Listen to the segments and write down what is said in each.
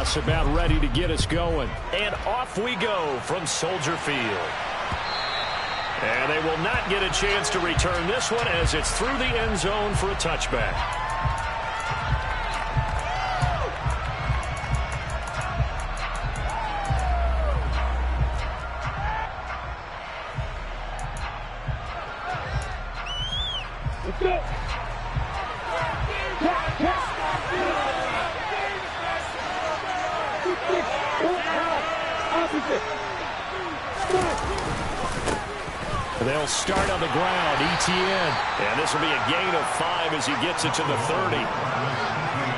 pass about ready to get us going. And off we go from Soldier Field. And they will not get a chance to return this one as it's through the end zone for a touchback. Let's go. They'll start on the ground. ETN. And this will be a gain of 5 as he gets it to the 30.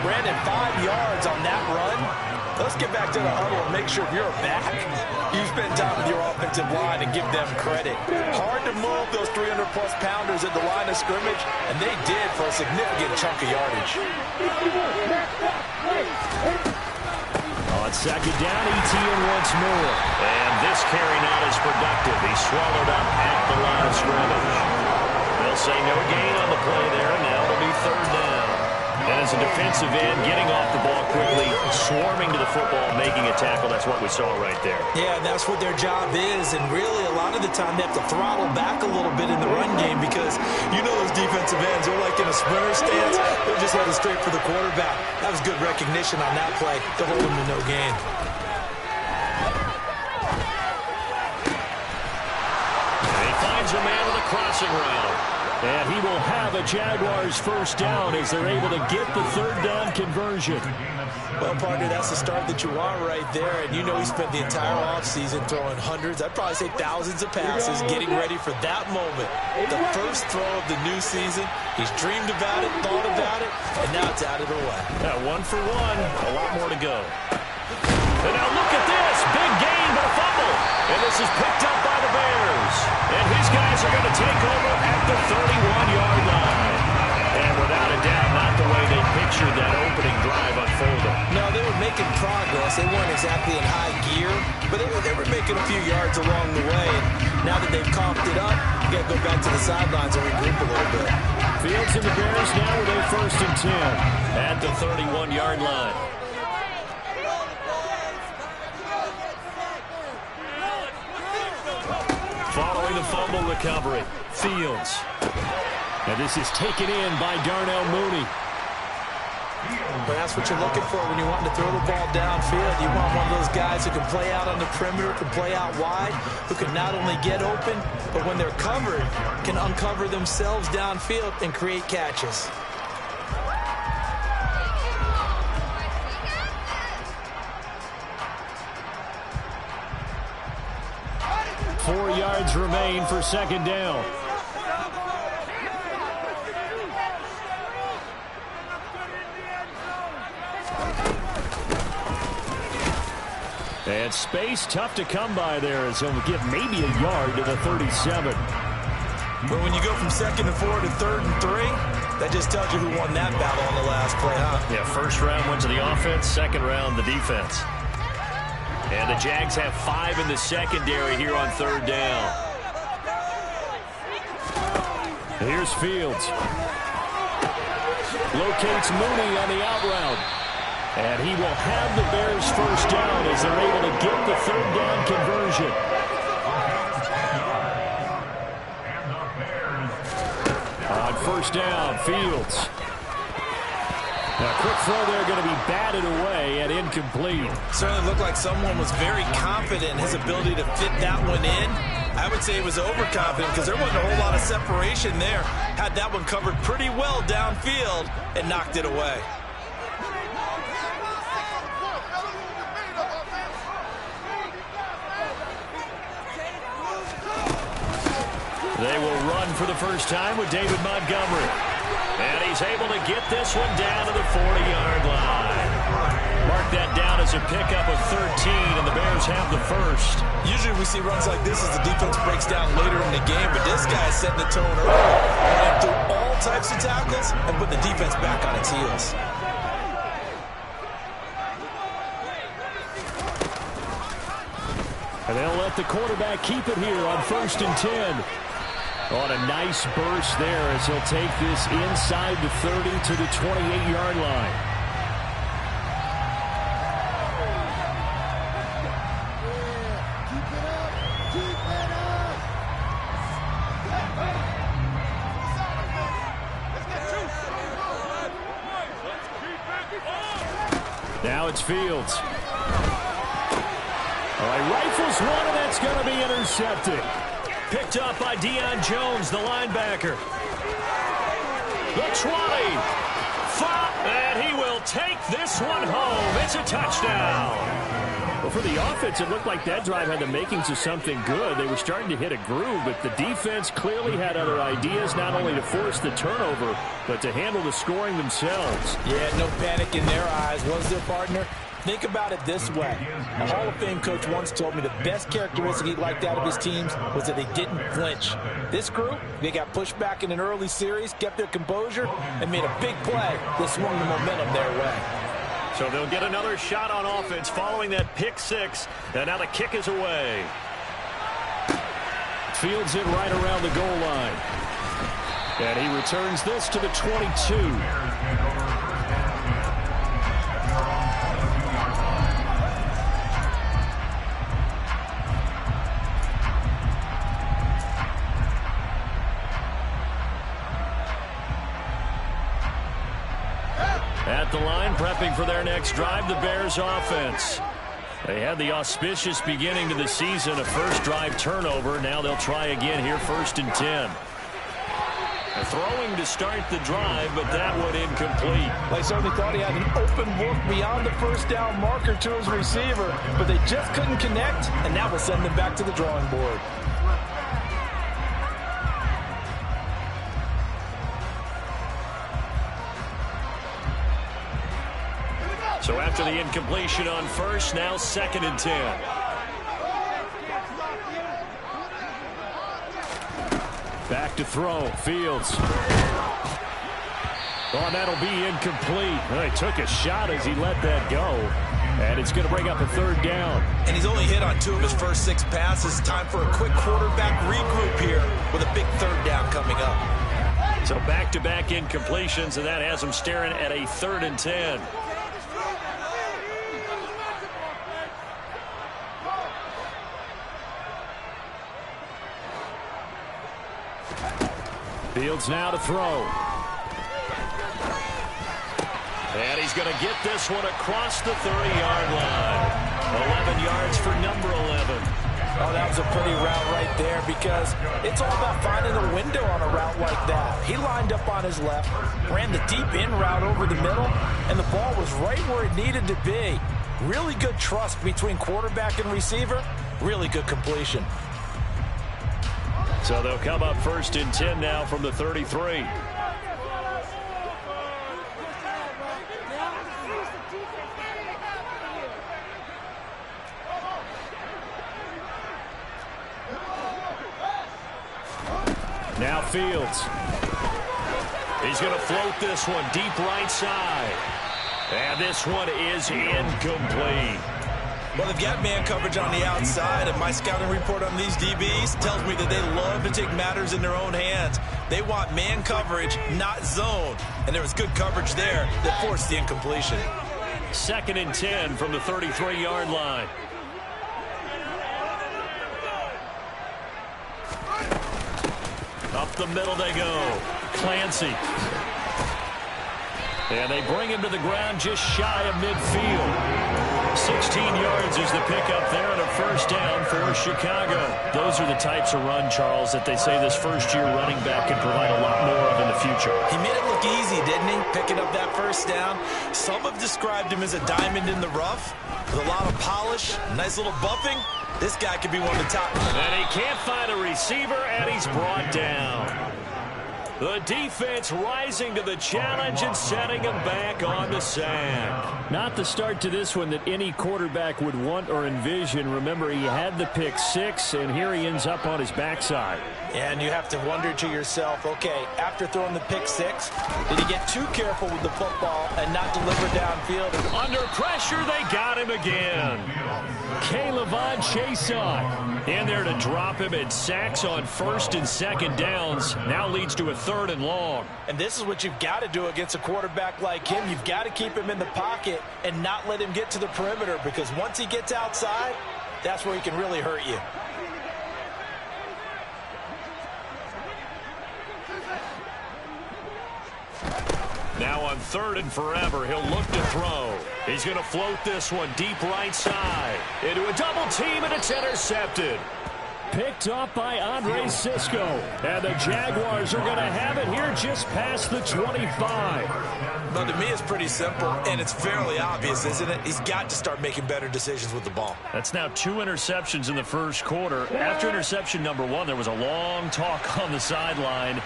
Brandon, 5 yards on that run. Let's get back to the huddle and make sure if you're a back, you spend time with your offensive line and give them credit. Hard to move those 300-plus pounders at the line of scrimmage, and they did for a significant chunk of yardage. On second down, ETN once more. And this carry not as productive. He's swallowed up at the line of scrimmage. They'll say no gain on the play there, and now it'll be third down. And as a defensive end, getting off the ball quickly, swarming to the football, making a tackle, that's what we saw right there. Yeah, and that's what their job is, and really a lot of the time they have to throttle back a little bit in the run game because you know those defensive ends, they're like in a sprinter stance, they're just headed straight for the quarterback. That was good recognition on that play to hold them to no gain. And he finds a man with a crossing route. And he will have a Jaguars first down as they're able to get the third down conversion. Well, partner, that's the start that you want right there. And you know he spent the entire offseason throwing hundreds, I'd probably say thousands of passes, getting ready for that moment. The first throw of the new season. He's dreamed about it, thought about it, and now it's out of the way. 1 for 1, a lot more to go. And now look at this. Big gain, but a fumble. And this is picked up by the Bears. And his guys are going to take over at the 31-yard line. And without a doubt, not the way they pictured that opening drive unfolding. No, they were making progress. They weren't exactly in high gear, but they were making a few yards along the way. And now that they've coughed it up, you got to go back to the sidelines and regroup a little bit. Fields and the Bears now with a 1st and 10. At the 31-yard line. Following the fumble recovery, Fields. And this is taken in by Darnell Mooney. But that's what you're looking for when you want to throw the ball downfield. You want one of those guys who can play out on the perimeter, can play out wide, who can not only get open, but when they're covered, can uncover themselves downfield and create catches. Four yards remain for second down. And space tough to come by there as he'll get maybe a yard to the 37. But when you go from 2nd and 4 to 3rd and 3, that just tells you who won that battle on the last play, huh? Yeah, first round went to the offense, second round the defense. And the Jags have 5 in the secondary here on 3rd down. Here's Fields. Locates Mooney on the out route. And he will have the Bears first down as they're able to get the 3rd down conversion. On 1st down, Fields. Now, quick throw there going to be batted away and incomplete. Certainly looked like someone was very confident in his ability to fit that one in. I would say he was overconfident because there wasn't a whole lot of separation there. Had that one covered pretty well downfield and knocked it away. They will run for the first time with David Montgomery. And he's able to get this one down to the 40-yard line. Mark that down as a pickup of 13, and the Bears have the first. Usually we see runs like this as the defense breaks down later in the game, but this guy is setting the tone early. Going through all types of tackles and put the defense back on its heels. And they'll let the quarterback keep it here on 1st and 10. On a nice burst there as he'll take this inside the 30 to the 28-yard line. Now it's Fields. All right, rifles one, and that's going to be intercepted. Picked up by Deion Jones, the linebacker. The 20. And he will take this one home. It's a touchdown. Well, for the offense, it looked like that drive had the makings of something good. They were starting to hit a groove, but the defense clearly had other ideas, not only to force the turnover, but to handle the scoring themselves. Yeah, no panic in their eyes, was there, partner? Think about it this way. A Hall of Fame coach once told me the best characteristic he liked out of his teams was that they didn't flinch. This group, they got pushed back in an early series, kept their composure, and made a big play that swung the momentum their way. So they'll get another shot on offense following that pick six, and now the kick is away. Fields it right around the goal line. And he returns this to the 22. At the line, prepping for their next drive, the Bears offense. They had the auspicious beginning to the season, a first drive turnover. Now they'll try again here, 1st and 10. Throwing to start the drive, but that one incomplete. They certainly thought he had an open look beyond the first down marker to his receiver, but they just couldn't connect, and that will send them back to the drawing board. So after the incompletion on first, now 2nd and 10. Back to throw. Fields. Oh, that'll be incomplete. Well, he took a shot as he let that go. And it's going to bring up a 3rd down. And he's only hit on 2 of his first 6 passes. Time for a quick quarterback regroup here with a big 3rd down coming up. So back-to-back incompletions, and that has him staring at a 3rd and 10. Fields now to throw. And he's going to get this one across the 30-yard line. 11 yards for number 11. Oh, that was a pretty route right there because it's all about finding a window on a route like that. He lined up on his left, ran the deep in route over the middle, and the ball was right where it needed to be. Really good trust between quarterback and receiver. Really good completion. So they'll come up 1st and 10 now from the 33. Now Fields. He's going to float this one deep right side. And this one is incomplete. Well, they've got man coverage on the outside, and my scouting report on these DBs tells me that they love to take matters in their own hands. They want man coverage, not zone. And there was good coverage there that forced the incompletion. 2nd and 10 from the 33-yard line. Up the middle they go. Clancy. And they bring him to the ground just shy of midfield. 16 yards is the pickup there and a 1st down for Chicago. Those are the types of run, Charles, that they say this first-year running back can provide a lot more of in the future. He made it look easy, didn't he? Picking up that 1st down. Some have described him as a diamond in the rough with a lot of polish, nice little buffing. This guy could be one of the top. And he can't find a receiver, and he's brought down. The defense rising to the challenge and setting him back on the sack. Not the start to this one that any quarterback would want or envision. Remember, he had the pick 6, and here he ends up on his backside. And you have to wonder to yourself, okay, after throwing the pick 6, did he get too careful with the football and not deliver downfield? Under pressure, they got him again. K'Lavon Chaisson in there to drop him, and sacks on 1st and 2nd downs. Now leads to a 3rd and long. And this is what you've got to do against a quarterback like him. You've got to keep him in the pocket and not let him get to the perimeter, because once he gets outside, that's where he can really hurt you. Now on 3rd and forever. He'll look to throw. He's going to float this one deep right side. Into a double team, and it's intercepted. Picked up by Andre Sisco. And the Jaguars are going to have it here just past the 25. Well, to me, it's pretty simple, and it's fairly obvious, isn't it? He's got to start making better decisions with the ball. That's now 2 interceptions in the first quarter. After interception number 1, there was a long talk on the sideline.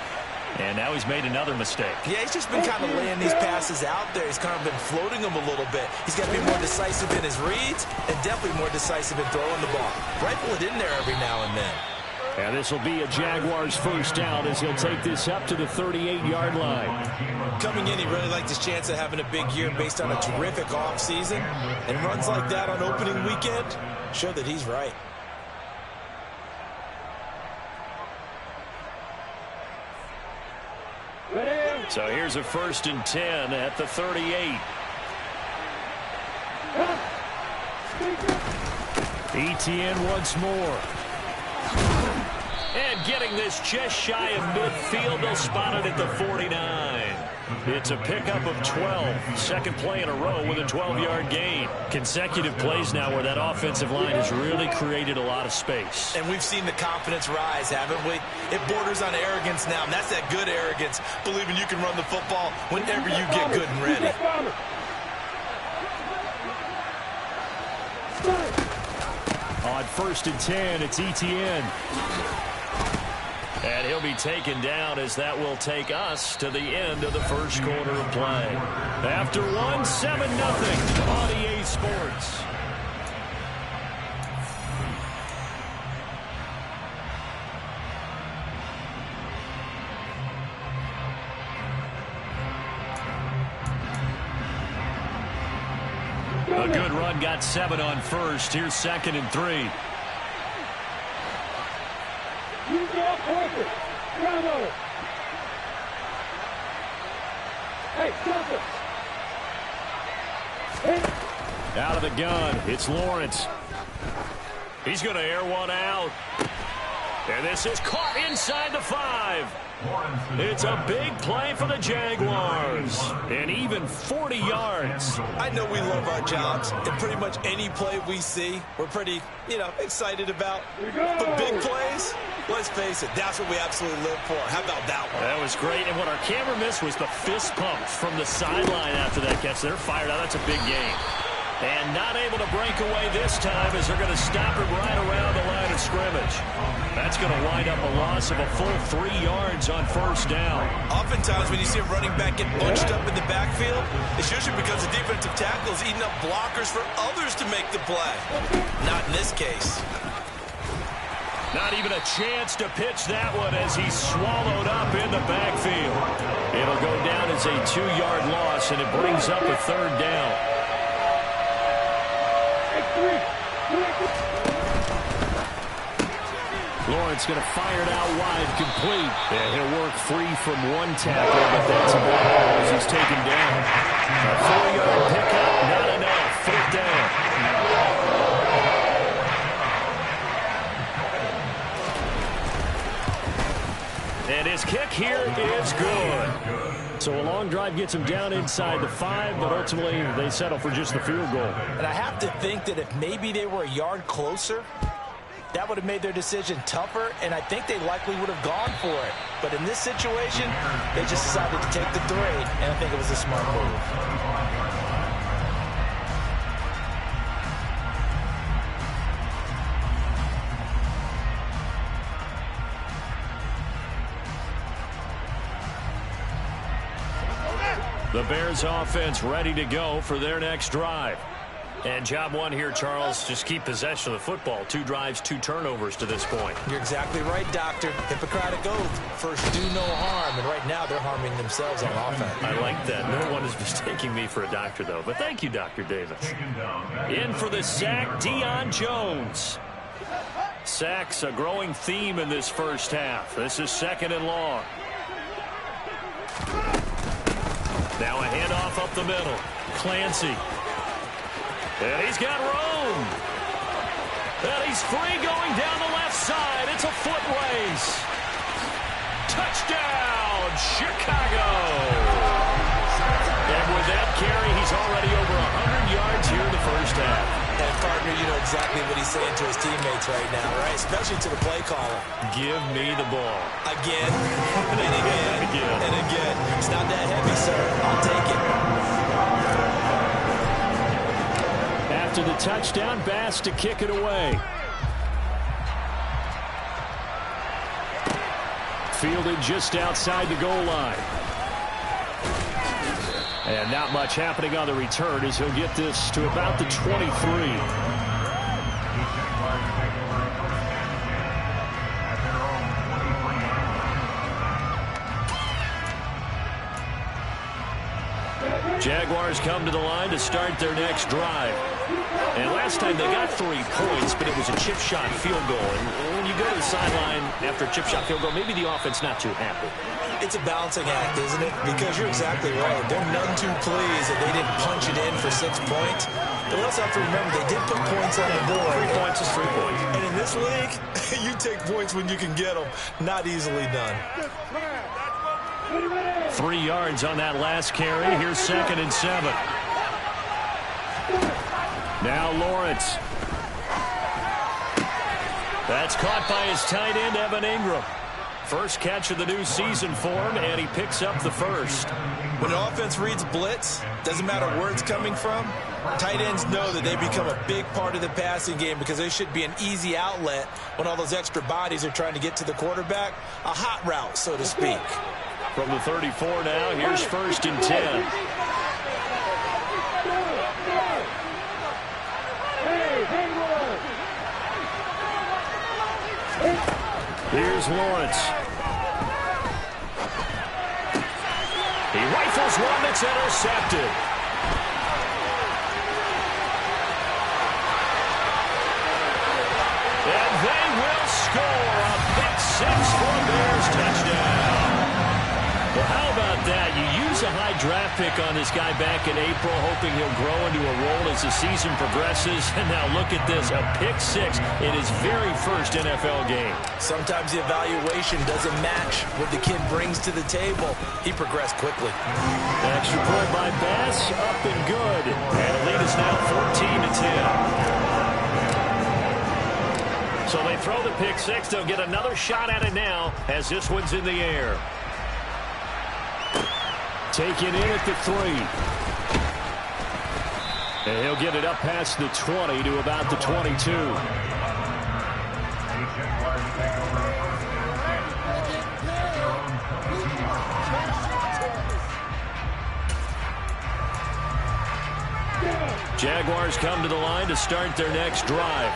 And now he's made another mistake. Yeah, he's just been kind of laying these passes out there. He's kind of been floating them a little bit. He's got to be more decisive in his reads and definitely more decisive in throwing the ball. Rifle it in there every now and then. And this will be a Jaguars first down as he'll take this up to the 38-yard line. Coming in, he really liked his chance of having a big year based on a terrific offseason. And runs like that on opening weekend show that he's right. So here's a 1st and 10 at the 38. Etienne once more. And getting this just shy of midfield. They'll spot it at the 49. It's a pickup of 12. Second play in a row with a 12-yard gain. Consecutive plays now where that offensive line has really created a lot of space. And we've seen the confidence rise, haven't we? It borders on arrogance now, and that's that good arrogance, believing you can run the football whenever you get good and ready. On 1st and 10, it's Etienne. And he'll be taken down as that will take us to the end of the first quarter of play. After 1, 7-0 on EA Sports. A good run, got 7 on 1st. Here's 2nd and 3. Out of the gun, it's Lawrence. He's going to air one out. And this is caught inside the 5. It's a big play for the Jaguars. And even 40 yards. I know we love our jobs, and pretty much any play we see, we're pretty, excited about. But big plays, let's face it, that's what we absolutely live for. How about that one? That was great. And what our camera missed was the fist pump from the sideline after that catch. They're fired out. That's a big game. And not able to break away this time as they're going to stop it right around the line of scrimmage. That's going to wind up a loss of a full 3 yards on 1st down. Oftentimes when you see a running back get bunched up in the backfield, it's usually because the defensive tackle is eating up blockers for others to make the play. Not in this case. Not even a chance to pitch that one as he's swallowed up in the backfield. It'll go down as a 2-yard loss, and it brings up a 3rd down. Lawrence going to fire it out wide, complete. And he'll work free from one tackle, but that's about all as he's taken down. A 4-yard pickup, not enough. 4th down. And his kick here is good. So a long drive gets him down inside the 5, but ultimately they settle for just the field goal. And I have to think that if maybe they were a yard closer, that would have made their decision tougher, and I think they likely would have gone for it. But in this situation, they just decided to take the 3, and I think it was a smart move. The Bears offense ready to go for their next drive. And job 1 here, Charles, just keep possession of the football. 2 drives, 2 turnovers to this point. You're exactly right, Doctor. Hippocratic oath. First, do no harm. And right now, they're harming themselves on offense. I like that. No one is mistaking me for a doctor, though. But thank you, Dr. Davis. In for the sack, Deion Jones. Sacks a growing theme in this first half. This is 2nd and long. Now a handoff up the middle. Clancy. And he's got room. And he's free going down the left side. It's a foot race. Touchdown, Chicago. with that carry, he's already over 100 yards here in the first half. And, partner, you know exactly what he's saying to his teammates right now, right? Especially to the play caller. Give me the ball. Again, and again, and again. It's not that heavy, sir. I'll take it. After the touchdown, Bass to kick it away. Fielded just outside the goal line. And not much happening on the return as he'll get this to about the 23. Jaguars come to the line to start their next drive. And last time they got 3 points, but it was a chip shot field goal. And when you go to the sideline after a chip shot field goal, maybe the offense not too happy. It's a balancing act, isn't it? Because you're exactly right. They're none too pleased that they didn't punch it in for 6 points. But we also have to remember they did put points on the board. 3 points is 3 points. And in this league, you take points when you can get them. Not easily done. 3 yards on that last carry. Here's 2nd and 7. Now Lawrence. That's caught by his tight end, Evan Ingram. First catch of the new season for him, and he picks up the first. When an offense reads blitz, doesn't matter where it's coming from, tight ends know that they become a big part of the passing game because they should be an easy outlet when all those extra bodies are trying to get to the quarterback. A hot route, so to speak. From the 34 now, here's 1st and 10. Here's Lawrence. He rifles one that's intercepted. And they will score a pick 6 for a Bears touchdown. Well, how about that? You use a high draft pick on this guy back in April, hoping he'll grow into a role as the season progresses. And now look at this, a pick 6 in his very first NFL game. Sometimes the evaluation doesn't match what the kid brings to the table. He progressed quickly. Extra point by Bass, up and good. And the lead is now 14-10. So they throw the pick 6. They'll get another shot at it now as this one's in the air. Taken in at the 3. And he'll get it up past the 20 to about the 22. Jaguars come to the line to start their next drive.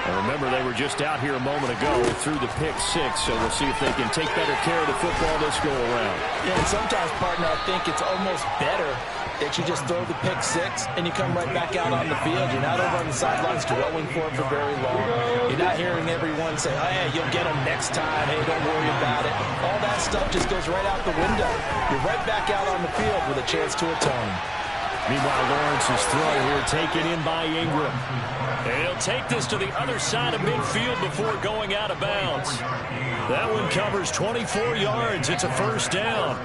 And remember, they were just out here a moment ago through the pick 6, so we'll see if they can take better care of the football this go around. Yeah, and sometimes, partner, I think it's almost better that you just throw the pick 6 and you come right back out on the field. You're not over on the sidelines dwelling for it for very long. You're not hearing everyone say, oh, yeah, you'll get them next time. Hey, don't worry about it. All that stuff just goes right out the window. You're right back out on the field with a chance to atone. Meanwhile, Lawrence's throw here taken in by Ingram. And he'll take this to the other side of midfield before going out of bounds. That one covers 24 yards. It's a first down.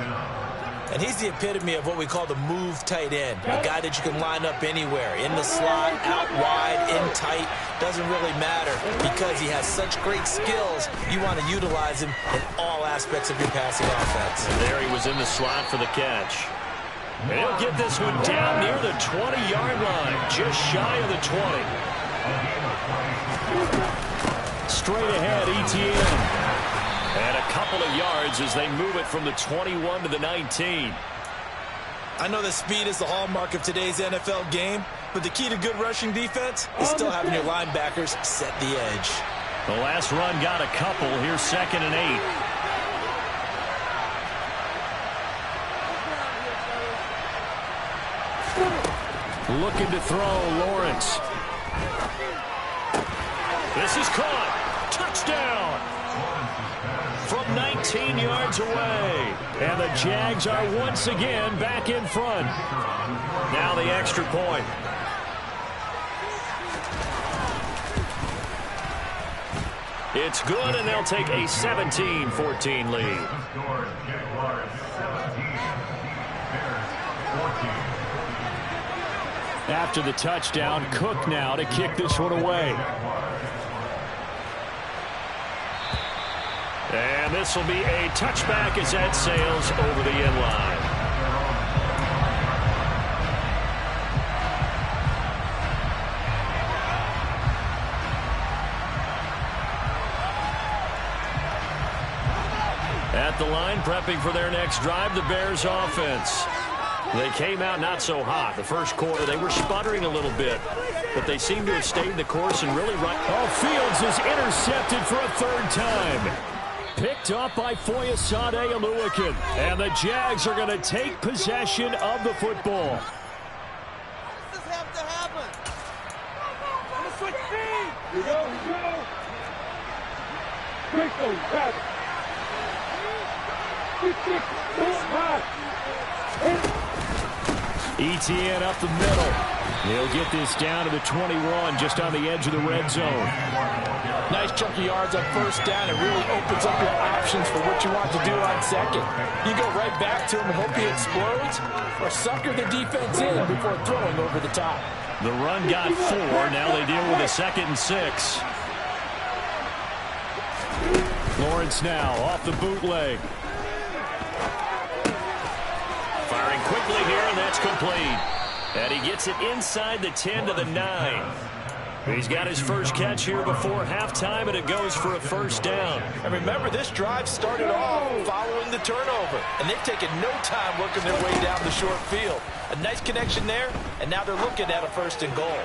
And he's the epitome of what we call the move tight end. A guy that you can line up anywhere. In the slot, out wide, in tight. Doesn't really matter because he has such great skills. You want to utilize him in all aspects of your passing offense. And there he was in the slot for the catch. And he'll get this one down near the 20-yard line, just shy of the 20. Straight ahead, Etienne. And a couple of yards as they move it from the 21 to the 19. I know that speed is the hallmark of today's NFL game, but the key to good rushing defense is still having your linebackers set the edge. The last run got a couple. Here's 2nd and 8. Looking to throw, Lawrence. This is caught. Touchdown. From 19 yards away. And the Jags are once again back in front. Now the extra point. It's good, and they'll take a 17-14 lead. After the touchdown, Cook now to kick this one away. And this will be a touchback as that sails over the end line. At the line, prepping for their next drive, the Bears offense. They came out not so hot. The first quarter, they were sputtering a little bit, but they seem to have stayed the course and really right. Oh, Fields is intercepted for a third time. Picked up by Foyesade Oluwakin. And the Jags are going to take possession of the football. This has to happen. I'm going to switch teams. Here we go. Quick, pass. Etienne up the middle. He'll get this down to the 21, just on the edge of the red zone. Nice chunk of yards on first down. It really opens up your options for what you want to do on second. You go right back to him and hope he explodes, or sucker the defense in before throwing over the top. The run got 4. Now they deal with a 2nd and 6. Lawrence now off the bootleg. Firing quickly here, and that's complete. And he gets it inside the 10 to the 9. He's got his first catch here before halftime, and it goes for a first down. And remember, this drive started off following the turnover, and they've taken no time working their way down the short field. A nice connection there, and now they're looking at a 1st and goal.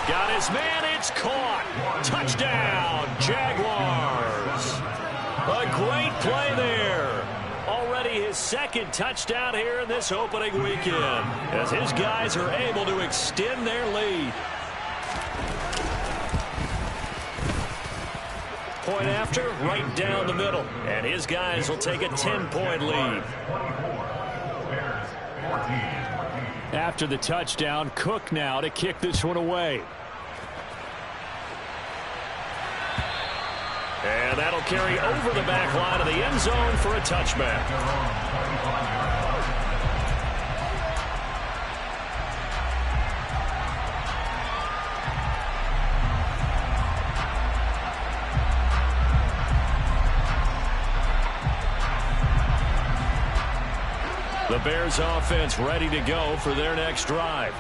Got his man, it's caught. Touchdown, Jaguars. A great play there. Already his 2nd touchdown here in this opening weekend, as his guys are able to extend their lead. Point after, right down the middle. And his guys will take a 10-point lead. After the touchdown, Cook now to kick this one away. And that'll carry over the back line of the end zone for a touchback. The Bears offense ready to go for their next drive.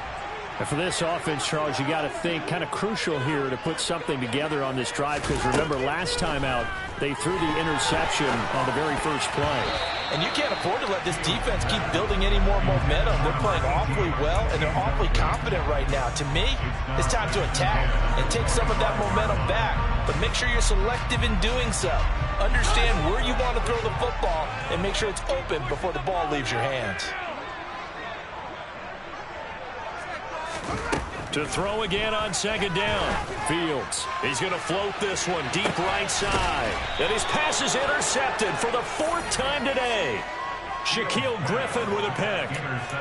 And for this offense, Charles, you got to think kind of crucial here to put something together on this drive, because remember last time out they threw the interception on the very first play. And you can't afford to let this defense keep building any more momentum. They're playing awfully well, and they're awfully confident right now. To me, it's time to attack and take some of that momentum back. But make sure you're selective in doing so. Understand where you want to throw the football and make sure it's open before the ball leaves your hands. To throw again on 2nd down. Fields. He's going to float this one deep right side. And his pass is intercepted for the 4th time today. Shaquille Griffin with a pick.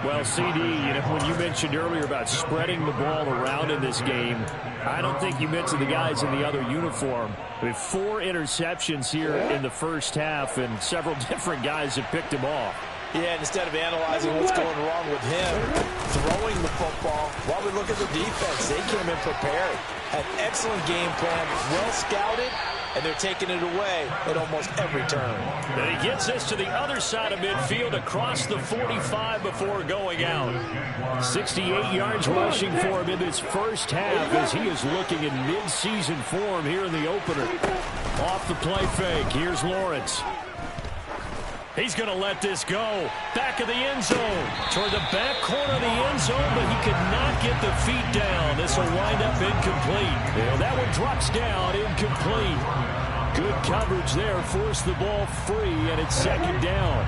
Well, CD, when you mentioned earlier about spreading the ball around in this game, I don't think you mentioned the guys in the other uniform. We have 4 interceptions here in the first half, and several different guys have picked him off. Yeah, instead of analyzing what's going wrong with him, throwing the football, while we look at the defense, they came in prepared. Had excellent game plan, well scouted, and they're taking it away at almost every turn. And he gets this to the other side of midfield across the 45 before going out. 68 yards rushing for him in this first half as he is looking in mid-season form here in the opener. Off the play fake, here's Lawrence. He's going to let this go. Back of the end zone. Toward the back corner of the end zone, but he could not get the feet down. This will wind up incomplete. And that one drops down, incomplete. Good coverage there. Forced the ball free, and it's 2nd down.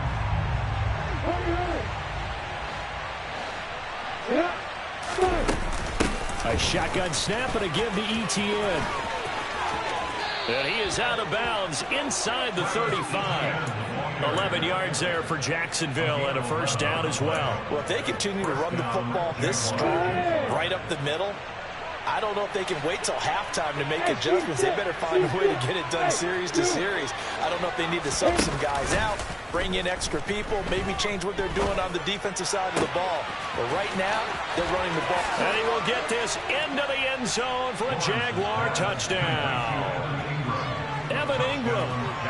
A shotgun snap, and again to Etienne. And he is out of bounds inside the 35. 11 yards there for Jacksonville and a first down as well. Well, if they continue to run the football this strong, right up the middle, I don't know if they can wait till halftime to make adjustments. They better find a way to get it done series to series. I don't know if they need to sub some guys out bring in extra people, maybe change what they're doing on the defensive side of the ball. But right now, they're running the ball. And he will get this into the end zone for a Jaguar touchdown. Evan Ingram,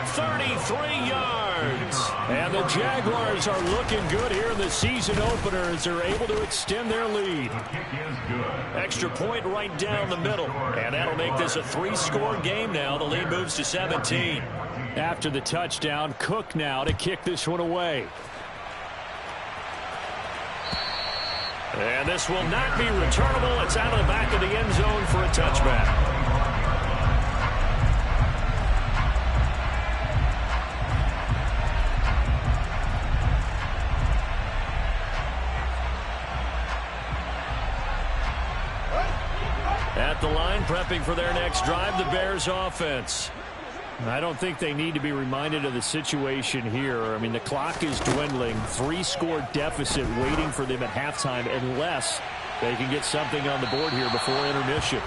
33 yards. And the Jaguars are looking good here in the season opener as they're able to extend their lead. Extra point right down the middle. And that'll make this a 3-score game now. The lead moves to 17. After the touchdown, Cook now to kick this one away. And this will not be returnable. It's out of the back of the end zone for a touchback. At the line, prepping for their next drive, the Bears offense. I don't think they need to be reminded of the situation here. I mean, the clock is dwindling. 3-score deficit waiting for them at halftime unless they can get something on the board here before intermission.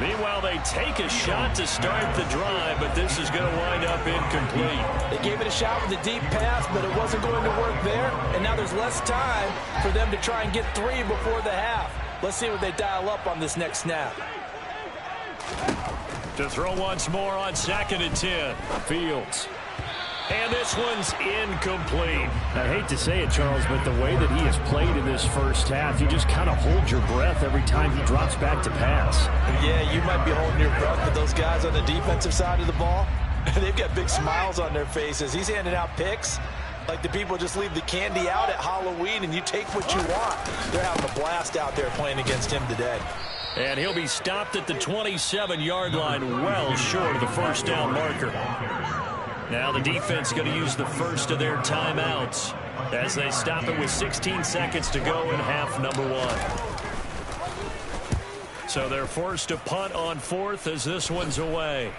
Meanwhile, they take a shot to start the drive, but this is going to wind up incomplete. They gave it a shot with a deep pass, but it wasn't going to work there. And now there's less time for them to try and get 3 before the half. Let's see what they dial up on this next snap. To throw once more on 2nd and 10. Fields. And this one's incomplete. I hate to say it, Charles, but the way that he has played in this first half, you just kind of hold your breath every time he drops back to pass. Yeah, you might be holding your breath, but those guys on the defensive side of the ball, they've got big smiles on their faces. He's handing out picks like the people just leave the candy out at Halloween and you take what you want. They're having a blast out there playing against him today. And he'll be stopped at the 27-yard line, well short of the first down marker. Now the defense going to use the first of their timeouts as they stop it with 16 seconds to go in half number 1. So they're forced to punt on 4th as this one's away.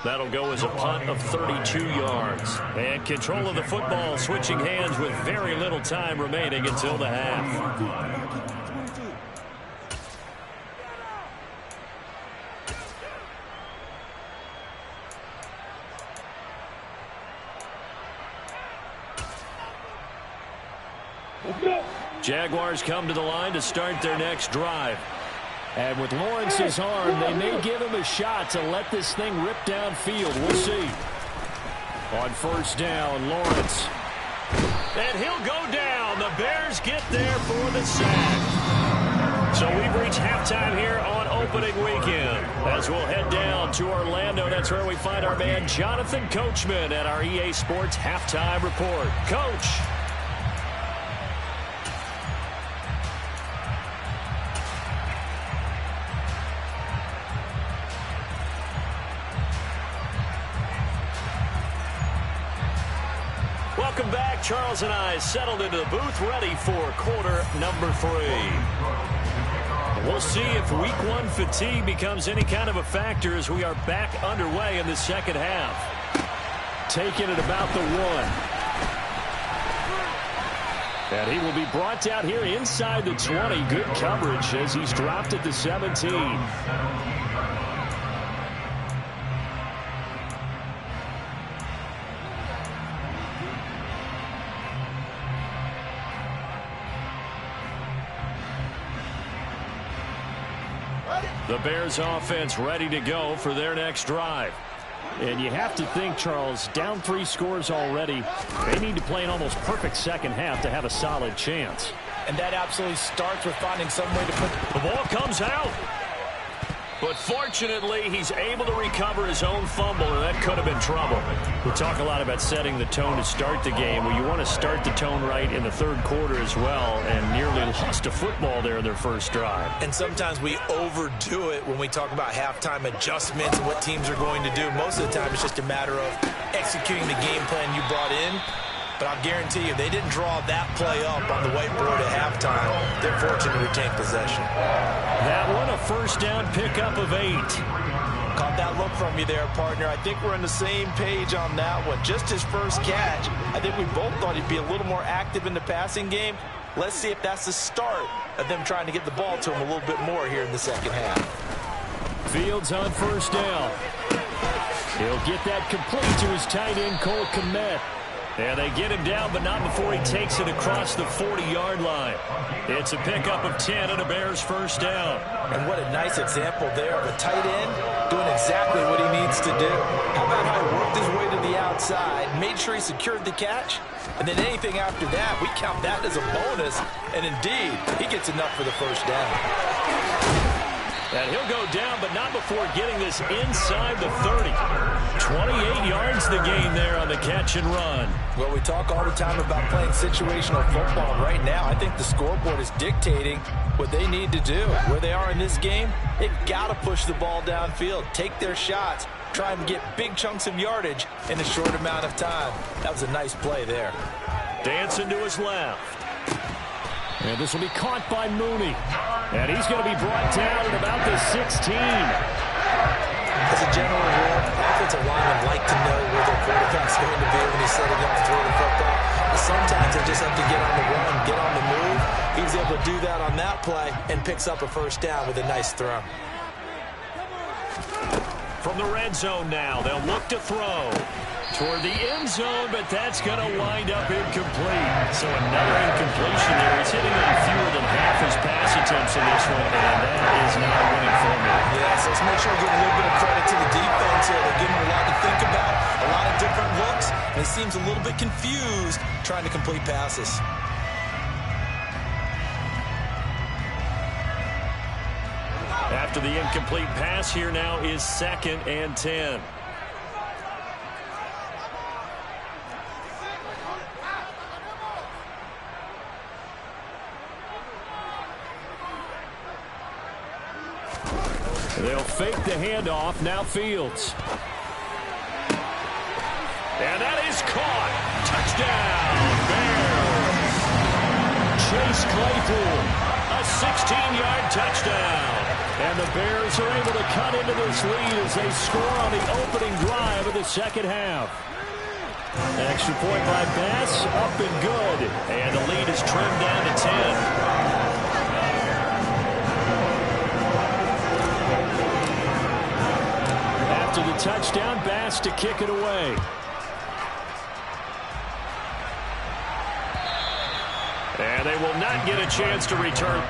That'll go as a punt of 32 yards. And control of the football switching hands with very little time remaining until the half. Jaguars come to the line to start their next drive. And with Lawrence's arm, they may give him a shot to let this thing rip downfield. We'll see. On first down, Lawrence. And he'll go down. The Bears get there for the sack. So we've reached halftime here on opening weekend. As we'll head down to Orlando, that's where we find our man Jonathan Coachman at our EA Sports Halftime Report. Coach. Welcome back. Charles and I settled into the booth, ready for quarter number 3. We'll see if week 1 fatigue becomes any kind of a factor as we are back underway in the second half. Taking it about the 1. And he will be brought down here inside the 20. Good coverage as he's dropped at the 17. The Bears offense ready to go for their next drive. And you have to think, Charles, down 3 scores already. They need to play an almost perfect second half to have a solid chance. And that absolutely starts with finding some way to put... The ball comes out. But fortunately, he's able to recover his own fumble, and that could have been trouble. We talk a lot about setting the tone to start the game. Well, you want to start the tone right in the third quarter as well, and nearly lost a football there in their first drive. And sometimes we overdo it when we talk about halftime adjustments and what teams are going to do. Most of the time, it's just a matter of executing the game plan you brought in. But I'll guarantee you, they didn't draw that play up on the whiteboard at halftime. They're fortunate to retain possession. That one, a first down pickup of 8. Caught that look from you there, partner. I think we're on the same page on that one. Just his first catch. I think we both thought he'd be a little more active in the passing game. Let's see if that's the start of them trying to get the ball to him a little bit more here in the second half. Fields on first down. He'll get that complete to his tight end, Cole Kmet. And they get him down, but not before he takes it across the 40-yard line. It's a pickup of 10 and a Bears first down. And what a nice example there of a tight end doing exactly what he needs to do. How about how he worked his way to the outside, made sure he secured the catch, and then anything after that, we count that as a bonus. And indeed, he gets enough for the first down. And he'll go down, but not before getting this inside the 30. 28 yards the gain there on the catch and run. Well, we talk all the time about playing situational football. Right now, I think the scoreboard is dictating what they need to do. Where they are in this game, they've got to push the ball downfield, take their shots, try and get big chunks of yardage in a short amount of time. That was a nice play there. Dancing to his left. And this will be caught by Mooney. And he's going to be brought down at about the 16. As a general rule, offensive linemen like to know where their quarterback's going to be when he's setting up to throw the football. But sometimes they just have to get on the run, get on the move. He's able to do that on that play and picks up a first down with a nice throw. From the red zone now, they'll look to throw toward the end zone, but that's going to wind up incomplete. So another incompletion there. He's hitting on fewer than half his pass attempts in this one, and that is not a winning formula. Yes, let's make sure we give a little bit of credit to the defense here. They're giving him a lot to think about, a lot of different looks, and he seems a little bit confused trying to complete passes. After the incomplete pass, here now is 2nd and 10. They'll fake the handoff. Now Fields. And that is caught. Touchdown, Bears. Chase Claypool. A 16-yard touchdown. And the Bears are able to cut into this lead as they score on the opening drive of the second half. Extra point by Bass, up and good. And the lead is trimmed down to 10. After the touchdown, Bass to kick it away. And they will not get a chance to return.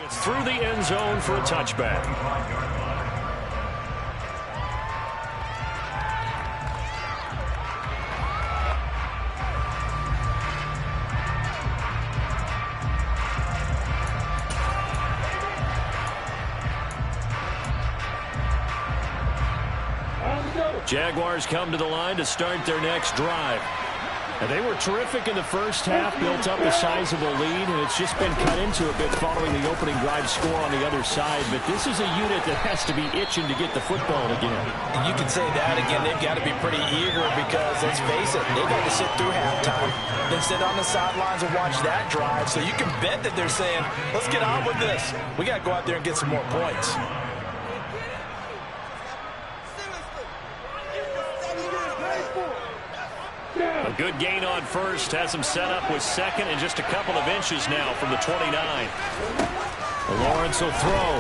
It's through the end zone for a touchback. Jaguars come to the line to start their next drive. And they were terrific in the first half, built up a sizable lead, and it's just been cut into a bit following the opening drive score on the other side. But this is a unit that has to be itching to get the football again. And you can say that again. They've got to be pretty eager because, let's face it, they've got to sit through halftime, then sit on the sidelines and watch that drive. So you can bet that they're saying, let's get on with this. We got to go out there and get some more points. A good gain on first has him set up with second and just a couple of inches now from the 29. Lawrence will throw.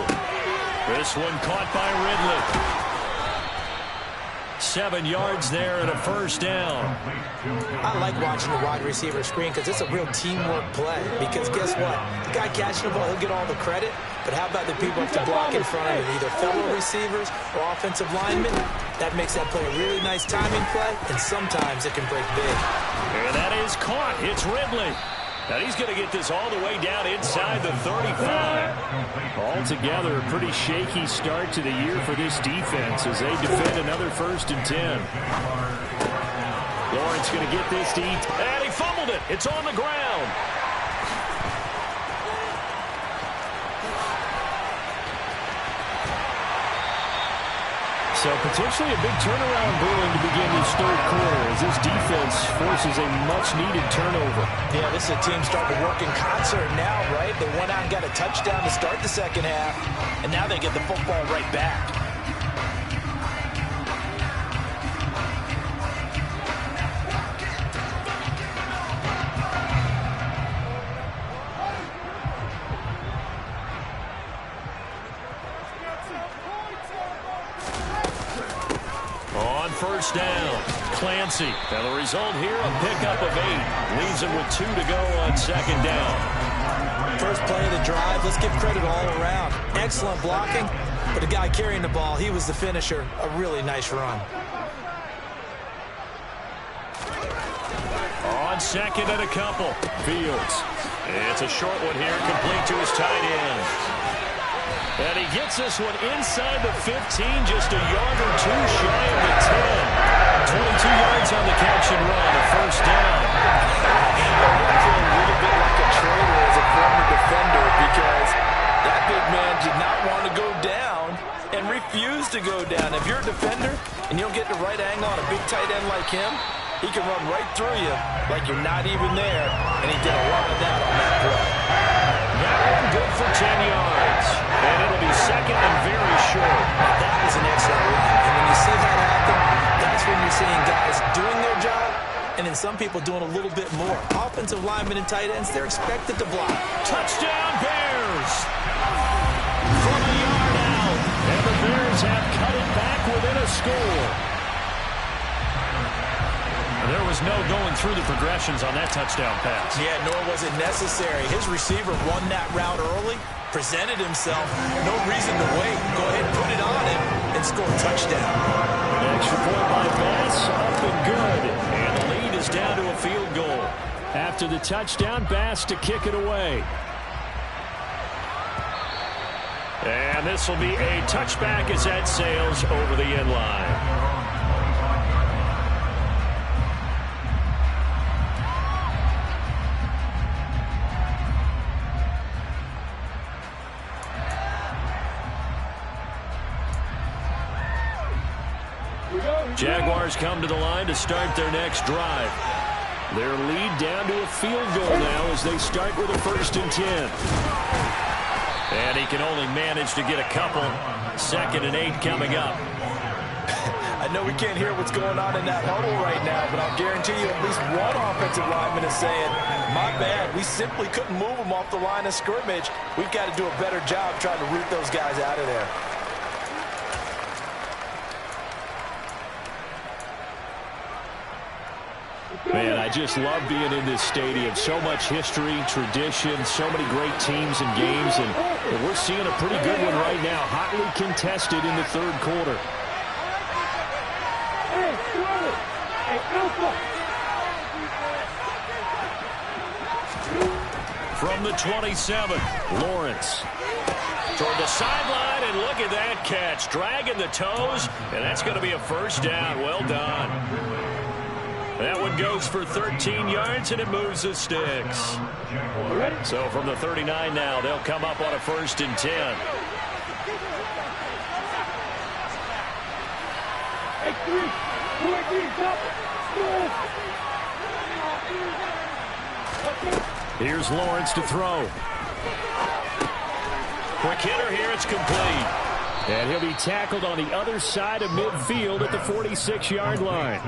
This one caught by Ridley. 7 yards there and a first down. I like watching the wide receiver screen because it's a real teamwork play. Because guess what? The guy catching the ball, he'll get all the credit. But how about the people up to block in front of him, either fellow receivers or offensive linemen? That makes that play a really nice timing play, and sometimes it can break big. And that is caught. It's Ridley. And he's going to get this all the way down inside the 35. Altogether, a pretty shaky start to the year for this defense as they defend another 1st and 10. Lawrence going to get this deep. And he fumbled it. It's on the ground. So potentially a big turnaround brewing to begin this 3rd quarter as this defense forces a much-needed turnover. Yeah, this is a team starting to work in concert now, right? They went out and got a touchdown to start the 2nd half, and now they get the football right back. First down, Clancy. And the result here, a pickup of 8. Leaves him with 2 to go on 2nd down. First play of the drive, let's give credit all around. Excellent blocking, but the guy carrying the ball, he was the finisher. A really nice run. On 2nd and a couple, Fields. It's a short one here, complete to his tight end. And he gets this one inside the 15, just a yard or 2 shy of the 10. 22 yards on the catch and run, a first down. I feel a little bit like a traitor as a former defender because that big man did not want to go down and refused to go down. If you're a defender and you don't get the right angle on a big tight end like him, he can run right through you like you're not even there, and he did a lot of that on that play. That one good for 10 yards. And it'll be 2nd and very short. That was an excellent run. And when you see that happen, that's when you're seeing guys doing their job and then some people doing a little bit more. Offensive linemen and tight ends, they're expected to block. Touchdown, Bears! From a yard out. And the Bears have cut it back within a score. There was no going through the progressions on that touchdown pass. Yeah, nor was it necessary. His receiver won that route early, presented himself. No reason to wait. Go ahead and put it on him and score a touchdown. Extra point by Bass, up and good. And the lead is down to a field goal. After the touchdown, Bass to kick it away. And this will be a touchback as that sails over the end line. Jaguars come to the line to start their next drive. Their lead down to a field goal now as they start with a 1st and 10. And he can only manage to get a couple. 2nd and 8 coming up. I know we can't hear what's going on in that huddle right now, but I'll guarantee you at least one offensive lineman is saying, my bad, we simply couldn't move them off the line of scrimmage. We've got to do a better job trying to root those guys out of there. Man, I just love being in this stadium. So much history, tradition, so many great teams and games, and we're seeing a pretty good one right now. Hotly contested in the 3rd quarter. From the 27, Lawrence. Toward the sideline, and look at that catch. Dragging the toes, and that's going to be a first down. Well done. That one goes for 13 yards, and it moves the sticks. So from the 39 now, they'll come up on a 1st and 10. Here's Lawrence to throw. Quick hitter here, it's complete. And he'll be tackled on the other side of midfield at the 46-yard line.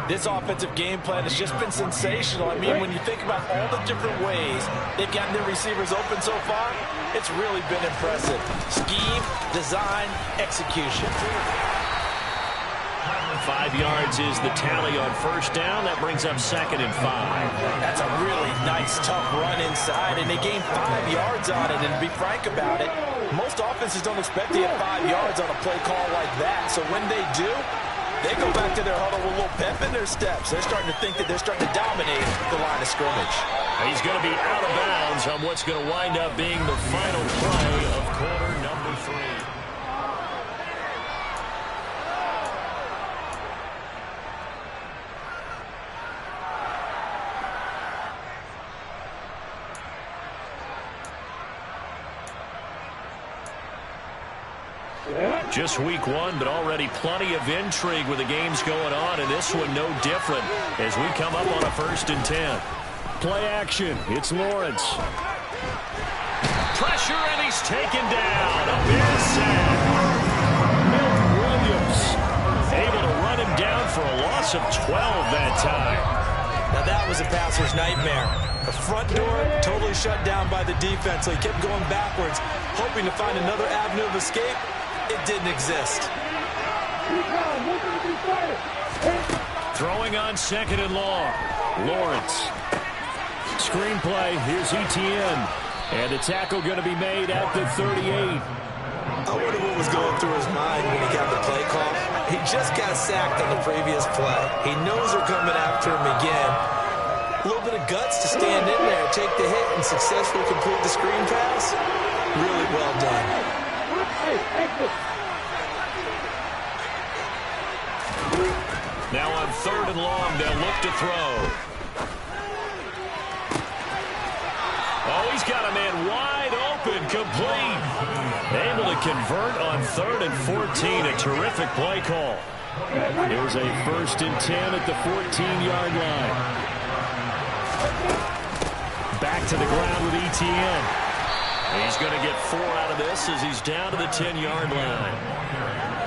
This offensive game plan has just been sensational. I mean, when you think about all the different ways they've gotten their receivers open so far, it's really been impressive. Scheme, design, execution. 5 yards is the tally on first down. That brings up 2nd and 5. That's a really nice, tough run inside, and they gained 5 yards on it. And to be frank about it, most offenses don't expect to get 5 yards on a play call like that. So when they do, they go back to their huddle with a little pep in their steps. They're starting to think that they're starting to dominate the line of scrimmage. He's going to be out of bounds on what's going to wind up being the final play of quarter number 3. Just week 1, but already plenty of intrigue with the games going on, and this one no different as we come up on a 1st and 10. Play action. It's Lawrence. Pressure, and he's taken down. A big sack. Milton Williams able to run him down for a loss of 12 that time. Now that was a passer's nightmare. The front door totally shut down by the defense, so he kept going backwards, hoping to find another avenue of escape. It didn't exist. Throwing on 2nd and long. Lawrence. Screenplay. Here's Etienne. And the tackle going to be made at the 38. I wonder what was going through his mind when he got the play call. He just got sacked on the previous play. He knows they're coming after him again. A little bit of guts to stand in there, take the hit, and successfully complete the screen pass. Really well done. Now on 3rd and long, they'll look to throw. Oh, he's got a man wide open, complete. Able to convert on 3rd and 14. A terrific play call. It was a 1st and 10 at the 14-yard line. Back to the ground with Etienne. He's going to get 4 out of this as he's down to the 10-yard line.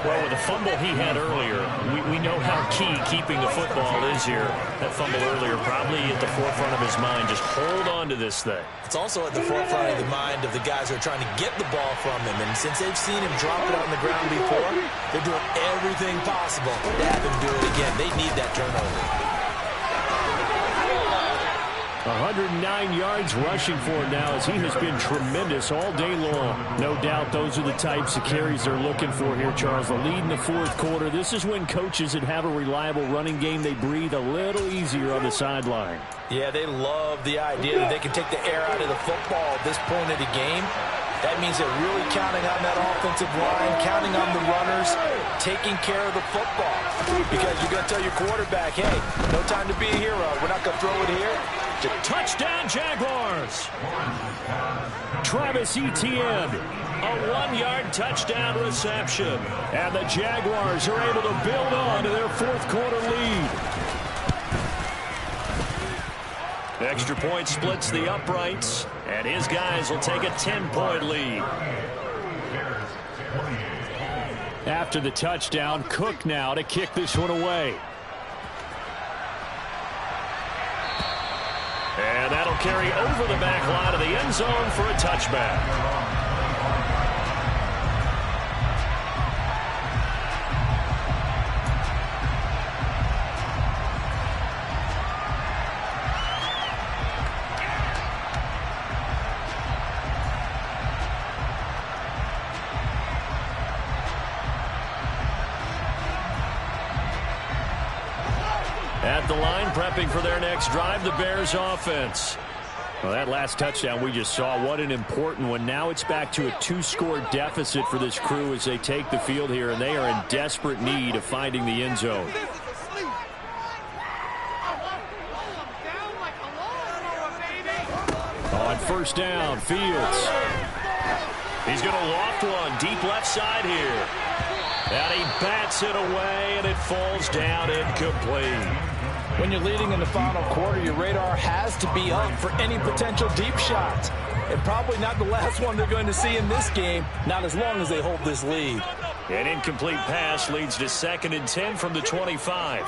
Well, with the fumble he had earlier, we know how key keeping the football is here. That fumble earlier probably at the forefront of his mind. Just hold on to this thing. It's also at the forefront of the mind of the guys who are trying to get the ball from him. And since they've seen him drop it on the ground before, they're doing everything possible to have him do it again. They need that turnover. 109 yards rushing for him now as he has been tremendous all day long. No doubt those are the types of carries they're looking for here, Charles. The lead in the 4th quarter. This is when coaches that have a reliable running game, they breathe a little easier on the sideline. Yeah, they love the idea that they can take the air out of the football at this point of the game. That means they're really counting on that offensive line, counting on the runners, taking care of the football. Because you're going to tell your quarterback, hey, no time to be a hero. We're not going to throw it here. Touchdown, Jaguars. Travis Etienne, a 1-yard touchdown reception. And the Jaguars are able to build on to their 4th quarter lead. Extra point splits the uprights, and his guys will take a 10-point lead. After the touchdown, Cook now to kick this one away. And that'll carry over the back line of the end zone for a touchback. At the line, prepping for their next drive, the Bears offense. Well, that last touchdown we just saw, what an important one. Now it's back to a 2-score deficit for this crew as they take the field here, and they are in desperate need of finding the end zone. On 1st down, Fields. He's going to loft one deep left side here. And he bats it away, and it falls down incomplete. When you're leading in the final quarter, your radar has to be up for any potential deep shots. And probably not the last one they're going to see in this game, not as long as they hold this lead. An incomplete pass leads to 2nd and 10 from the 25.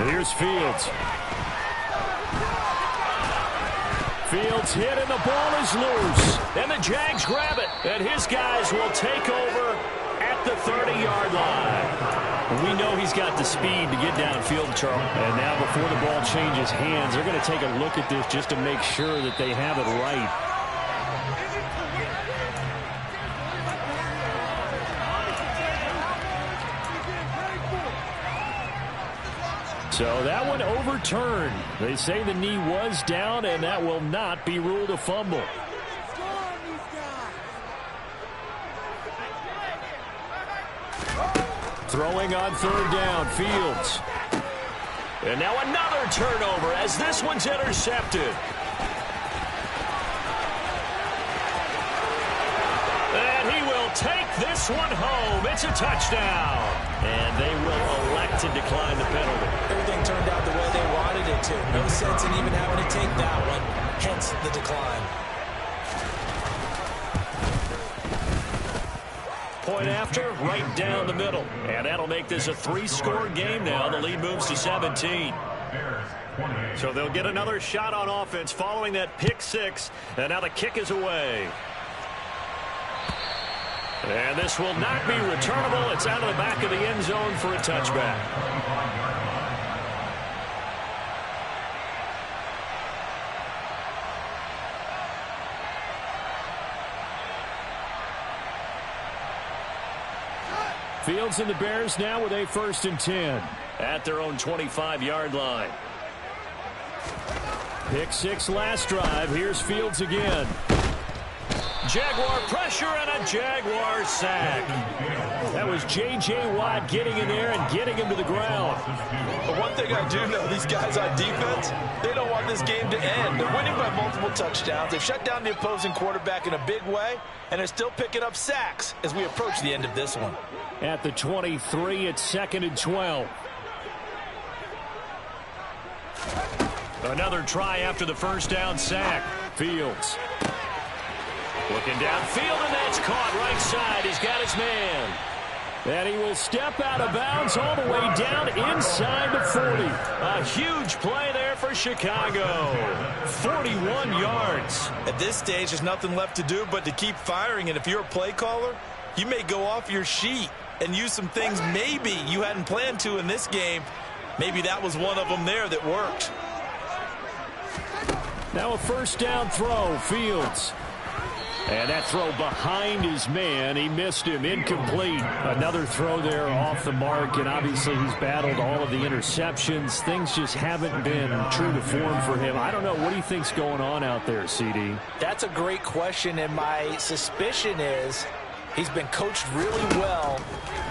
Here's Fields. Fields hit and the ball is loose. And the Jags grab it. And his guys will take over at the 30-yard line. We know he's got the speed to get downfield, Charles. And now before the ball changes hands, they're going to take a look at this just to make sure that they have it right. So that one overturned. They say the knee was down, and that will not be ruled a fumble. Throwing on third down, Fields. And now another turnover as this one's intercepted. And he will take this one home. It's a touchdown. And they will elect to decline the penalty. Everything turned out the way they wanted it to. No sense in even having to take that one. Hence the decline. Point after, right down the middle. And that'll make this a 3-score game now. The lead moves to 17. So they'll get another shot on offense following that pick six. And now the kick is away. And this will not be returnable. It's out of the back of the end zone for a touchback. Fields and the Bears now with a 1st and 10 at their own 25-yard line. Pick six last drive. Here's Fields again. Jaguar pressure and a Jaguar sack. That was J.J. Watt getting in there and getting him to the ground. But one thing I do know, these guys on defense, they don't want this game to end. They're winning by multiple touchdowns. They've shut down the opposing quarterback in a big way, and they're still picking up sacks as we approach the end of this one. At the 23, it's 2nd and 12. Another try after the first down sack. Fields. Looking downfield, and that's caught right side. He's got his man. And he will step out of bounds all the way down inside the 40. A huge play there for Chicago. 41 yards. At this stage, there's nothing left to do but to keep firing. And if you're a play caller, you may go off your sheet and use some things maybe you hadn't planned to in this game. Maybe that was one of them there that worked. Now a first down throw, Fields. And that throw behind his man. He missed him. Incomplete. Another throw there off the mark, and obviously he's battled all of the interceptions. Things just haven't been true to form for him. I don't know. What do you think's going on out there, CD? That's a great question, and my suspicion is he's been coached really well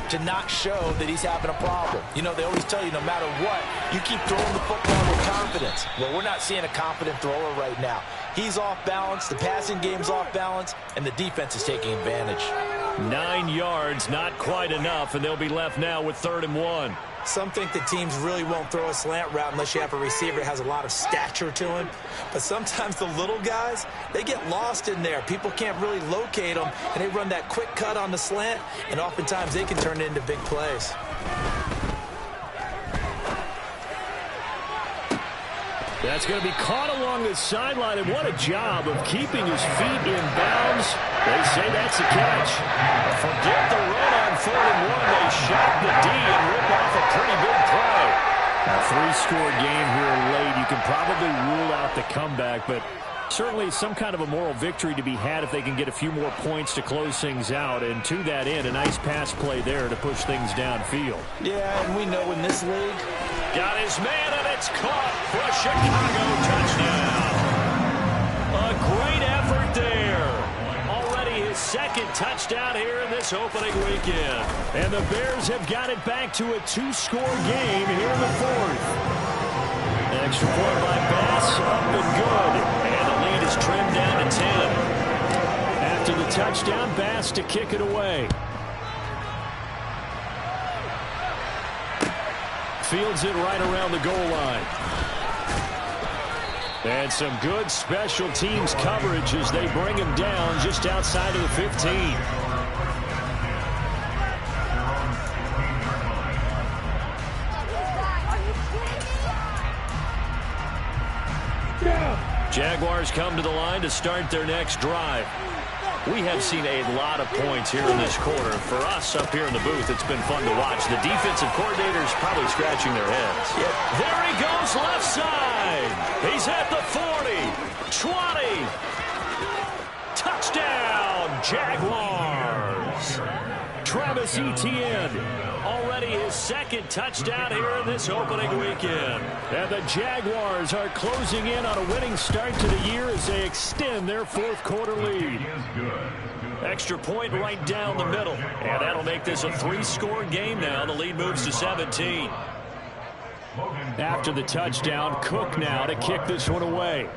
to not show that he's having a problem. You know, they always tell you no matter what, you keep throwing the football with confidence. Well, we're not seeing a confident thrower right now. He's off balance, the passing game's off balance, and the defense is taking advantage. 9 yards, not quite enough, and they'll be left now with 3rd and 1. Some think the teams really won't throw a slant route unless you have a receiver that has a lot of stature to him. But sometimes the little guys, they get lost in there. People can't really locate them, and they run that quick cut on the slant, and oftentimes they can turn it into big plays. That's going to be caught along the sideline, and what a job of keeping his feet in bounds. They say that's a catch. Forget the run on 3rd and 1. They shot the D and rip off a pretty big play. A 3-score game here late. You can probably rule out the comeback, but certainly some kind of a moral victory to be had if they can get a few more points to close things out. And to that end, a nice pass play there to push things downfield. Yeah, and we know in this league, got his man, and it's caught for a Chicago touchdown. A great effort there. Already his 2nd touchdown here in this opening weekend. And the Bears have got it back to a 2-score game here in the 4th. An extra point by Bass, up and good. And the lead is trimmed down to 10. After the touchdown, Bass to kick it away. Fields it right around the goal line. And some good special teams coverage as they bring him down just outside of the 15. Jaguars come to the line to start their next drive. We have seen a lot of points here in this quarter. For us up here in the booth, it's been fun to watch. The defensive coordinators probably scratching their heads. Yep. There he goes left side. He's at the 40, 20. Touchdown, Jaguars. Travis Etienne, already his second touchdown here in this opening weekend. And the Jaguars are closing in on a winning start to the year as they extend their fourth quarter lead. Extra point right down the middle. And that'll make this a 3-score game now. The lead moves to 17. After the touchdown, Cook now to kick this one away.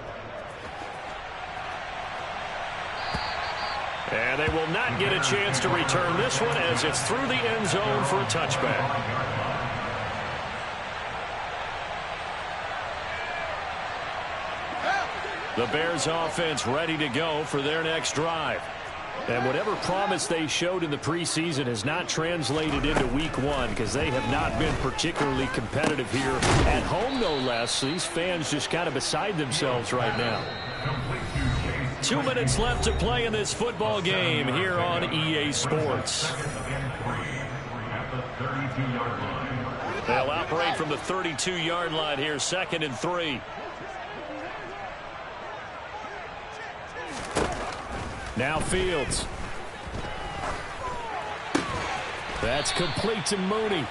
And they will not get a chance to return this one as it's through the end zone for a touchback. The Bears offense ready to go for their next drive. And whatever promise they showed in the preseason has not translated into week one because they have not been particularly competitive here at home, no less. These fans just kind of beside themselves right now. 2 minutes left to play in this football game here on EA Sports. They'll operate from the 32-yard line here, 2nd and 3. Now Fields. That's complete to Mooney.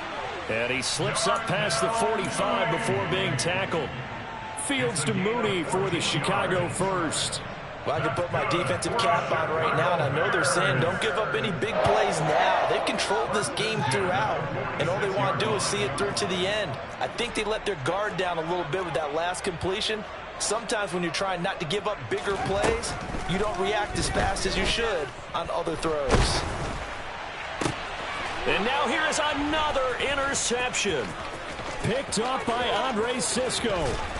And he slips up past the 45 before being tackled. Fields to Mooney for the Chicago first. Well, I can put my defensive cap on right now, and I know they're saying don't give up any big plays now. They've controlled this game throughout, and all they want to do is see it through to the end. I think they let their guard down a little bit with that last completion. Sometimes when you're trying not to give up bigger plays, you don't react as fast as you should on other throws. And now here is another interception. Picked up by Andre Cisco.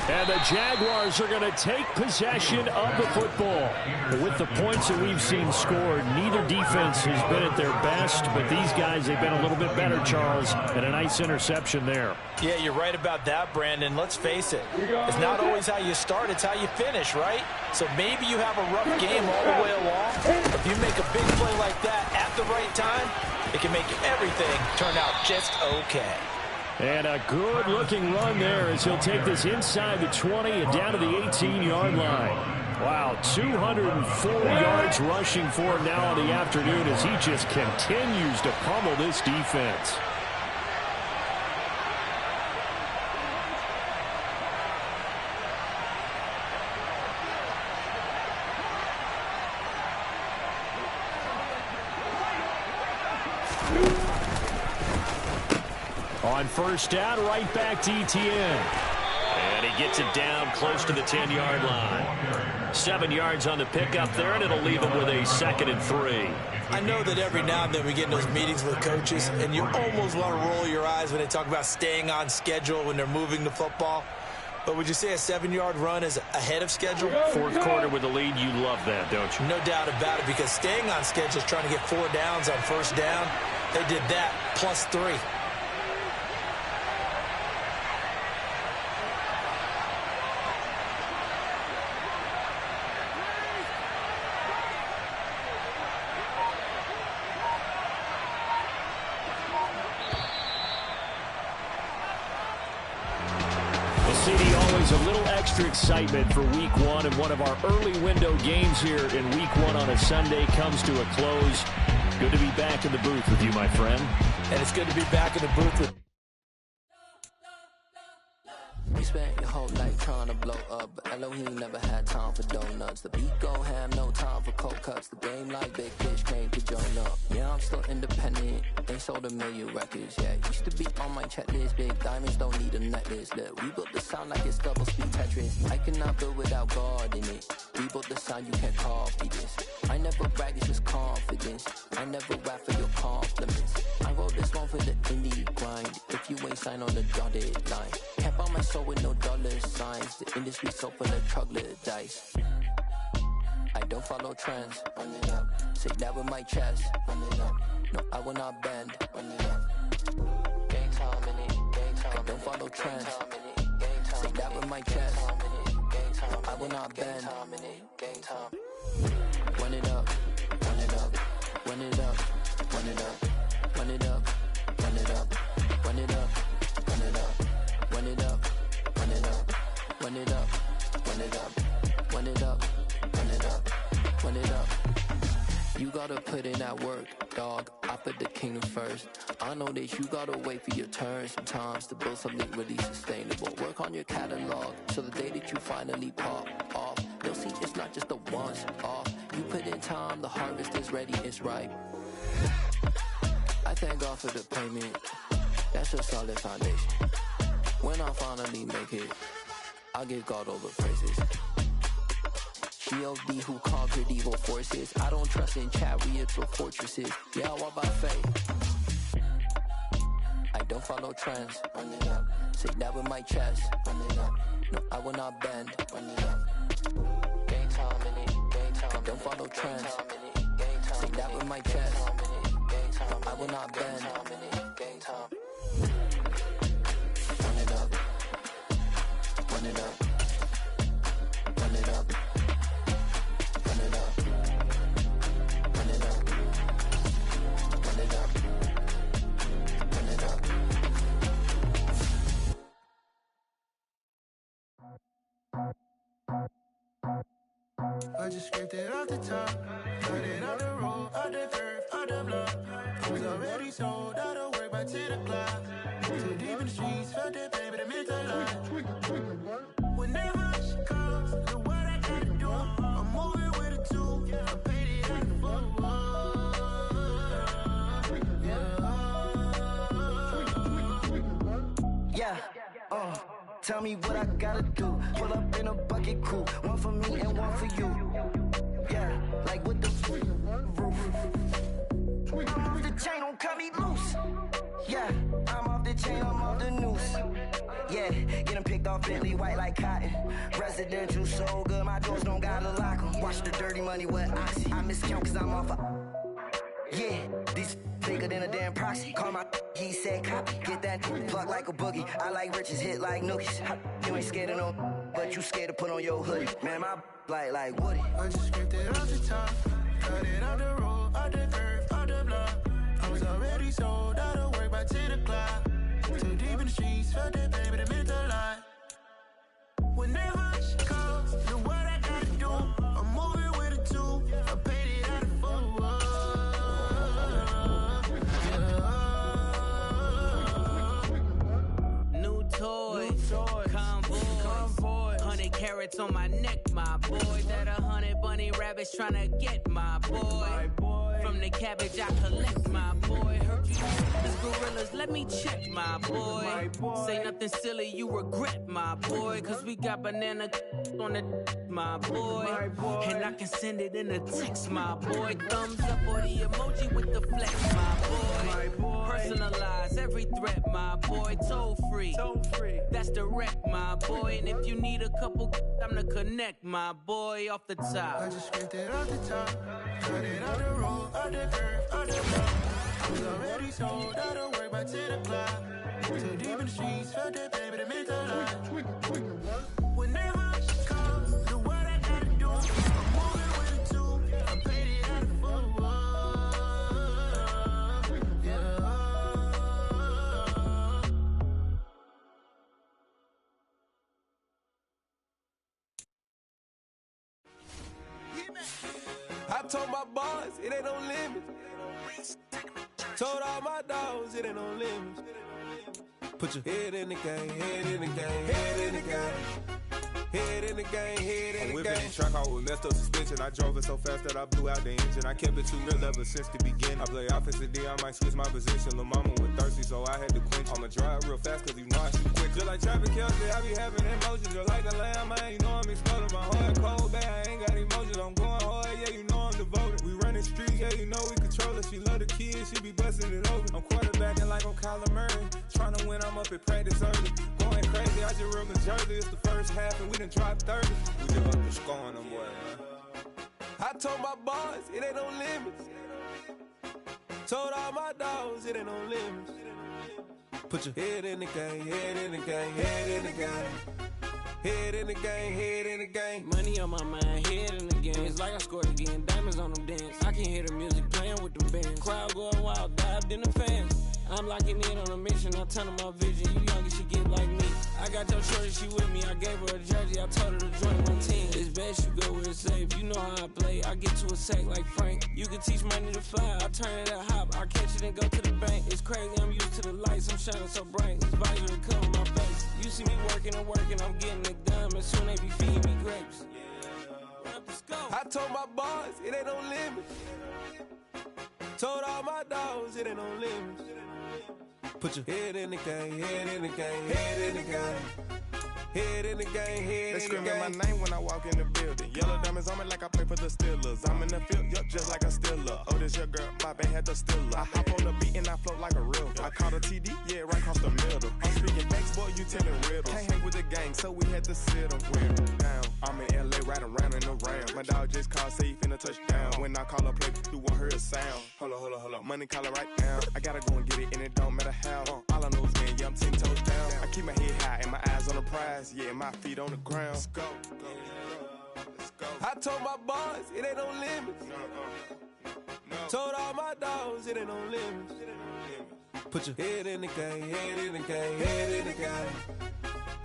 And the Jaguars are going to take possession of the football. With the points that we've seen scored, neither defense has been at their best, but these guys, they've been a little bit better, Charles, and a nice interception there. Yeah, you're right about that, Brandon. Let's face it. It's not always how you start, it's how you finish, right? So maybe you have a rough game all the way along. If you make a big play like that at the right time, it can make everything turn out just okay. And a good-looking run there as he'll take this inside the 20 and down to the 18-yard line. Wow, 204 yards rushing for him now on the afternoon as he just continues to pummel this defense. On first down, right back to Etienne. And he gets it down close to the 10-yard line. 7 yards on the pickup there, and it'll leave him with a 2nd and 3. I know that every now and then we get in those meetings with coaches, and you almost want to roll your eyes when they talk about staying on schedule when they're moving the football. But would you say a 7-yard run is ahead of schedule? Fourth quarter with the lead, you love that, don't you? No doubt about it, because staying on schedule is trying to get 4 downs on first down. They did that plus 3. A little extra excitement for week one, and one of our early window games here in week one on a Sunday comes to a close. Good to be back in the booth with you, my friend. And it's good to be back in the booth with You spent your whole life trying to blow up, but Elohim never had time for donuts. The beat gon' have no time for cold cuts. The game like big fish came to join up. Yeah, I'm still independent. They sold 1 million records. Yeah, used to be on my checklist. Big diamonds don't need a necklace. Look, we built the sound like it's double speed Tetris. I cannot build without God in it. We built the sound, you can't copy this. I never brag, it's just confidence. I never rap for your compliments. I wrote this one for the indie grind. If you ain't signed on the dotted line, can't buy my soul with no dollar signs. The industry so full of troglodytes. I don't follow trends. Run it up. Say that with my chest. Run it up. No, I will not bend. Run it up. Gang time in it. Gang time. I don't follow trends. Say that with my chest. I will will not bend. Game time. Run it up, run it up, run it up, run it up, run it up, run it up, run it up, run it up, run it up, run it up, run it up, run it up, run it up, run it up, run it up. You gotta put in that work, dog. I put the kingdom first. I know that you gotta wait for your turn sometimes to build something really sustainable. Work on your catalog so the day that you finally pop off, you'll see it's not just a once off. You put in time, the harvest is ready, it's ripe. I thank God for the payment. That's a solid foundation. When I finally make it, I give God all the praises. G.O.D. who conquered evil forces. I don't trust in chariots or fortresses. Yeah, I walk by faith. I don't follow trends. Run it up. Say that with my chest. Run it up. No, I will not bend. Run it up. Game time in it. Game time. I don't follow trends. Say that with my chest. I will not bend. Game time. Run it up. Run it up. Run it up. Run it up. Run it up. Run it up. Run it up. I just scraped it off the top, cut it off the road, off the curve, off the block. I was already sold out of work by 10 o'clock. Too deep in the streets, felt that pain, but it meant a lot. Whenever she calls, know what I gotta do. I'm moving with a two, I paid it out the full. Yeah, tell me what I gotta do. Pull up in a bucket crew, one for me and one for you. Yeah, like with the roof. I'm off the chain, don't cut me loose. Yeah, I'm off the chain, I'm off the noose. Yeah, getting picked off Bentley white like cotton. Residential so good, my doors don't gotta lock 'em. Watch the dirty money with Oxy. I miscount cause I'm off a... Yeah, these bigger than a damn proxy. Call my he said copy. Get that plug like a boogie. I like riches, hit like nookies. You ain't scared of no, but you scared to put on your hoodie. Man, my like Woody. I just scraped it off the top, cut it off the road, off the curve, off the block. I was already sold out of work by 10 o'clock. Too deep in the streets, felt that pain, but it meant a lot. Whenever she calls, know what I gotta do. I'm moving with a two, I paid it out of full. Toy, convoy, 100 carats on my neck, my boy. That 100 bunny rabbits tryna get my boy. From the cabbage I collect, my boy. Hercules, gorillas, let me check, my boy. Say nothing silly, you regret, my boy. Cause we got banana on the my boy. And I can send it in a text, my boy. Thumbs up or the emoji with the flex, my boy. Personalize every threat, my boy. Toll free. That's direct, my boy. And if you need a couple, I'm the connect, my boy. Off the top. I just scraped it off the top, cut it off the road, off the curve, off the block. I was already sold out of work by 10 o'clock. Too deep in the streets, felt that pain, but it meant a lot. Whenever she calls, know what I gotta do. I'm moving with a two, I paid it out of full. I told my boys, it ain't no limits. Told all my dogs, it ain't no limits. Put your head in the game, head in the game, head in the game. Head in the game, head in the game. I'm whipping in track, I was messed up suspension. I drove it so fast that I blew out the engine. I kept it too real ever since the beginning. I play offensive D, I might switch my position. Lil' mama was thirsty, so I had to quench. I'ma drive real fast, cause you know I shoot quick. Just like Travis Kelce, I be having emotions. Just like a lamb, man, you know I'm exploding. My heart cold, bad, I ain't got emotions. I'm going hard, yeah, you know I'm devoted. We running streets, yeah, you know we control it. She love the kids, she be busting it open. I'm quarterbacking like I'm Kyler Murray. Trying to win, I'm up at practice early. Going crazy, I just real the jersey. It's the first half, and we done dropped 30. We just up to scoring them, boy, man. I told my boys, it ain't no limits. Told all my dogs, it ain't no limits. Put your head in the game, head in the game, head in the game. Head in the game, head in the game. Money on my mind, head in the game. It's like I scored again, diamonds on them dance. I can hear the music playing with them bands. Crowd going wild, dived in the fans. I'm locking in on a mission, I'm turning my vision. You young and she get like me. I got your shorty, she with me. I gave her a jersey, I told her to join one team. It's best you go where it's safe. You know how I play. I get to a sack like Frank. You can teach money to fly. I turn it at hop. I catch it and go to the bank. It's crazy, I'm used to the lights. I'm shining so bright. This visor to cover my face. You see me working and working, I'm getting it done. And soon they be feeding me grapes. I told my boys, it ain't no limits. Told all my dogs, it ain't no limits. Put your head in the game, head in the game, head in the game. Head in the game, head in the game. They screaming my name when I walk in the building. Yellow diamonds on me like I play for the Steelers. I'm in the field, yup, just like a Steeler. Oh, this your girl, my band had the Steeler. I hop on the beat and I float like a river. I caught a TD, yeah, right across the middle. I'm speaking facts, boy, you telling riddles. Can't hang with the gang, so we had to sit them down. I'm in LA, riding round and around. My dog just called, say he finna touch down. When I call a play, you won't hear a sound. Hold up, money calling right now. I gotta go and get it, and it don't matter how. All I know is man, yeah, I'm 10 toes down. I keep my head high and my eyes on the prize. Yeah, my feet on the ground. Let's go. I told my boys, it ain't no limits. Told all my dogs, it ain't no limits. Put your head in the game, head in the game, head in the game.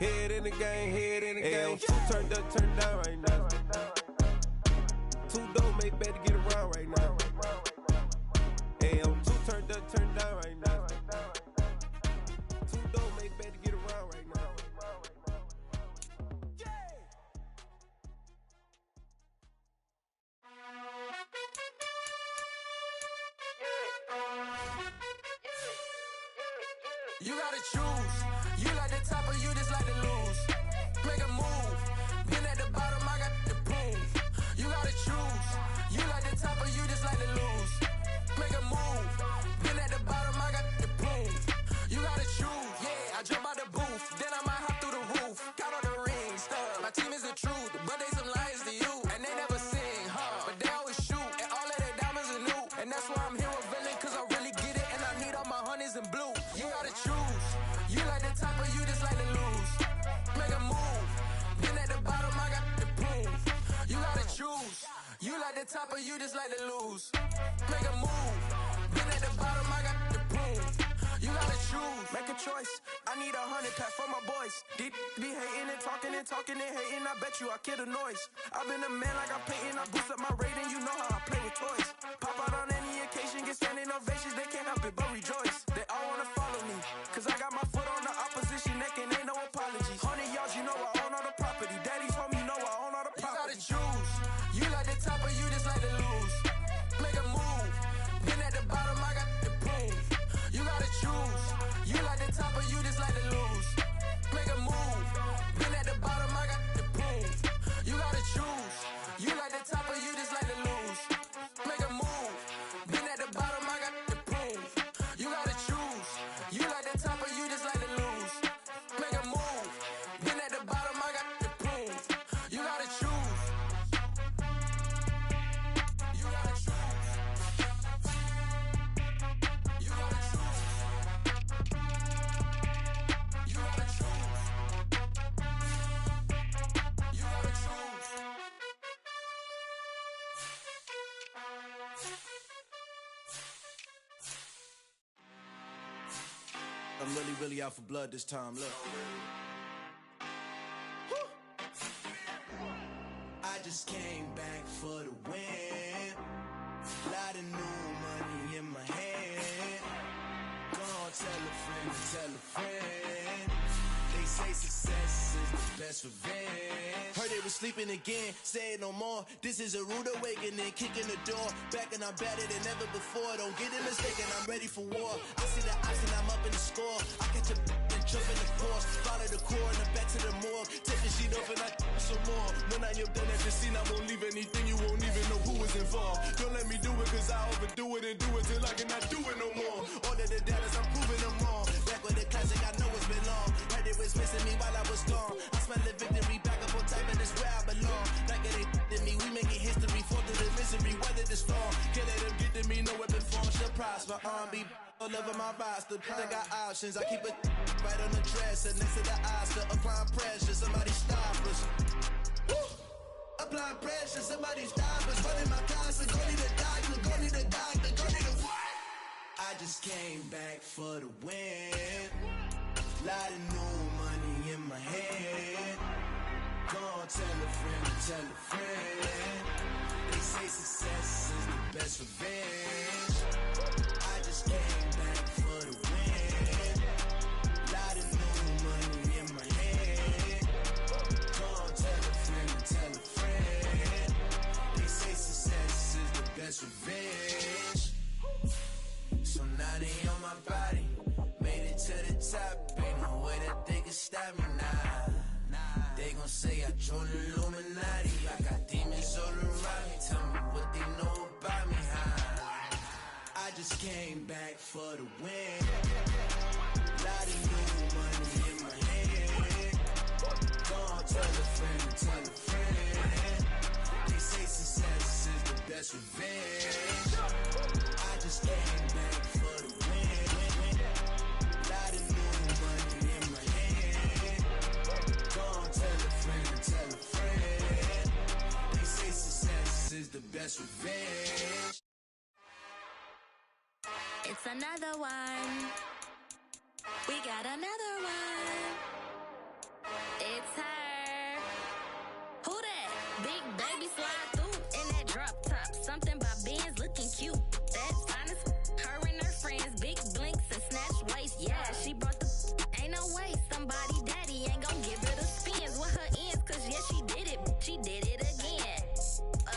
Head in the game, head in the game. Two turned up, turned down right now. Two don't make better get around right now. Two turned up, turned down right now. Two don't make better get around right now. You gotta choose. You like the top or you just like to lose. Make a move. Been at the bottom, I got the prove. You gotta choose. You like the top or you just like to lose. Make a move. Been at the bottom, I got the prove. You gotta choose. Yeah, I jump out the booth. Then I might hop through the roof. Count on the rings. My team is the truth, but they some liars to you. And they never sing, but they always shoot. And all of their diamonds are new. And that's why I'm here with villain, cause I really get it. And I need all my honeys in blue. You gotta choose. You like the top or you just like to lose. Make a move. Been at the bottom, I got the proof. You gotta choose. You like the top or you just like to lose. Make a move. Been at the bottom, I got the proof. You gotta choose. Make a choice. I need 100 pack for my boys. Be hating and talking and talking and hating. I bet you I kill the noise. I've been a man like I'm Peyton. I boost up my rating. You know how I play with toys. Pop out on any occasion, get standing ovations. They can't help it but rejoice. They all wanna follow me, cause I got my foot on the opposition neck and ain't no apologies. 100 yards, you know I own all the property. Daddy's home, you know I own all the property. You gotta choose. You like the top or you just like to lose. Make a move. Been at the bottom, I got the proof. You gotta choose. You like the top or you just like to lose. Make a move. Been at the bottom, I got the proof. You gotta choose. You like the top or you just like to lose. Make a move. Been at the bottom, I got the proof. You gotta choose. You like the top or you just like to lose. Make a move. Been at the bottom, I got the proof. You gotta choose. You gotta choose. You gotta choose. You gotta choose. You gotta choose. I'm really out for blood this time, look. I just came back for the win. Lot of new money in my hand. Gonna tell a friend. They say success is the best revenge. Heard they was sleeping again, say it no more. This is a rude awakening, kicking the door. Back and I'm better than ever before. Don't get it mistaken, I'm ready for war. I see the ops and I'm up in the score. I catch a and jump in the course. Follow the core and then back to the morgue. Take the sheet off and I some more. When I am done at the scene, I won't leave anything. You won't even know who was involved. Don't let me do it cause I overdo it and do it till I cannot do it no more. All of the doubters, I'm proving them wrong. Back with the classic, I know it's been long. Heard it was missing me while I was gone. I smell the victory, back up on time and it's where I belong. Like it ain't to me, we making history. Fall through the misery, weather the storm. Can't let them get to me, no weapon form. She'll prosper. R&B all over my roster. I got options. I keep it right on the dresser next to the Oscar. Applying pressure, somebody stop us. Woo! Applying pressure, somebody stop us. Running my closet, go need a doctor, go need a doctor, go need a what? I just came back for the win. Lot of new money in my head. Go on, tell a friend, tell a friend. They say success is the best revenge. I just came back for the win. Lot of new money in my head. Go on, tell a friend, tell a friend. They say success is the best revenge. So now they on my body. Made it to the top. Ain't no way that they can stop me now. They gon' say I joined the Illuminati. I got demons all around me. Tell me what they know about me, huh? I just came back for the win. Lot of new money in my head. Go on, tell a friend, tell a friend. They say success is the best revenge. I just came back for the win. Lot of new money in my head. Go on, tell a friend, tell a friend. They say success is the best revenge. It's another one. We got another one. It's her. Who that? Big baby slide through in that drop top. Something by Benz looking cute. That's honest. Her and her friends, big blinks and snatch waist. Yeah, she brought the. Ain't no way somebody daddy ain't gon' give her the spins with her ends. Cause yeah, she did it. She did it again.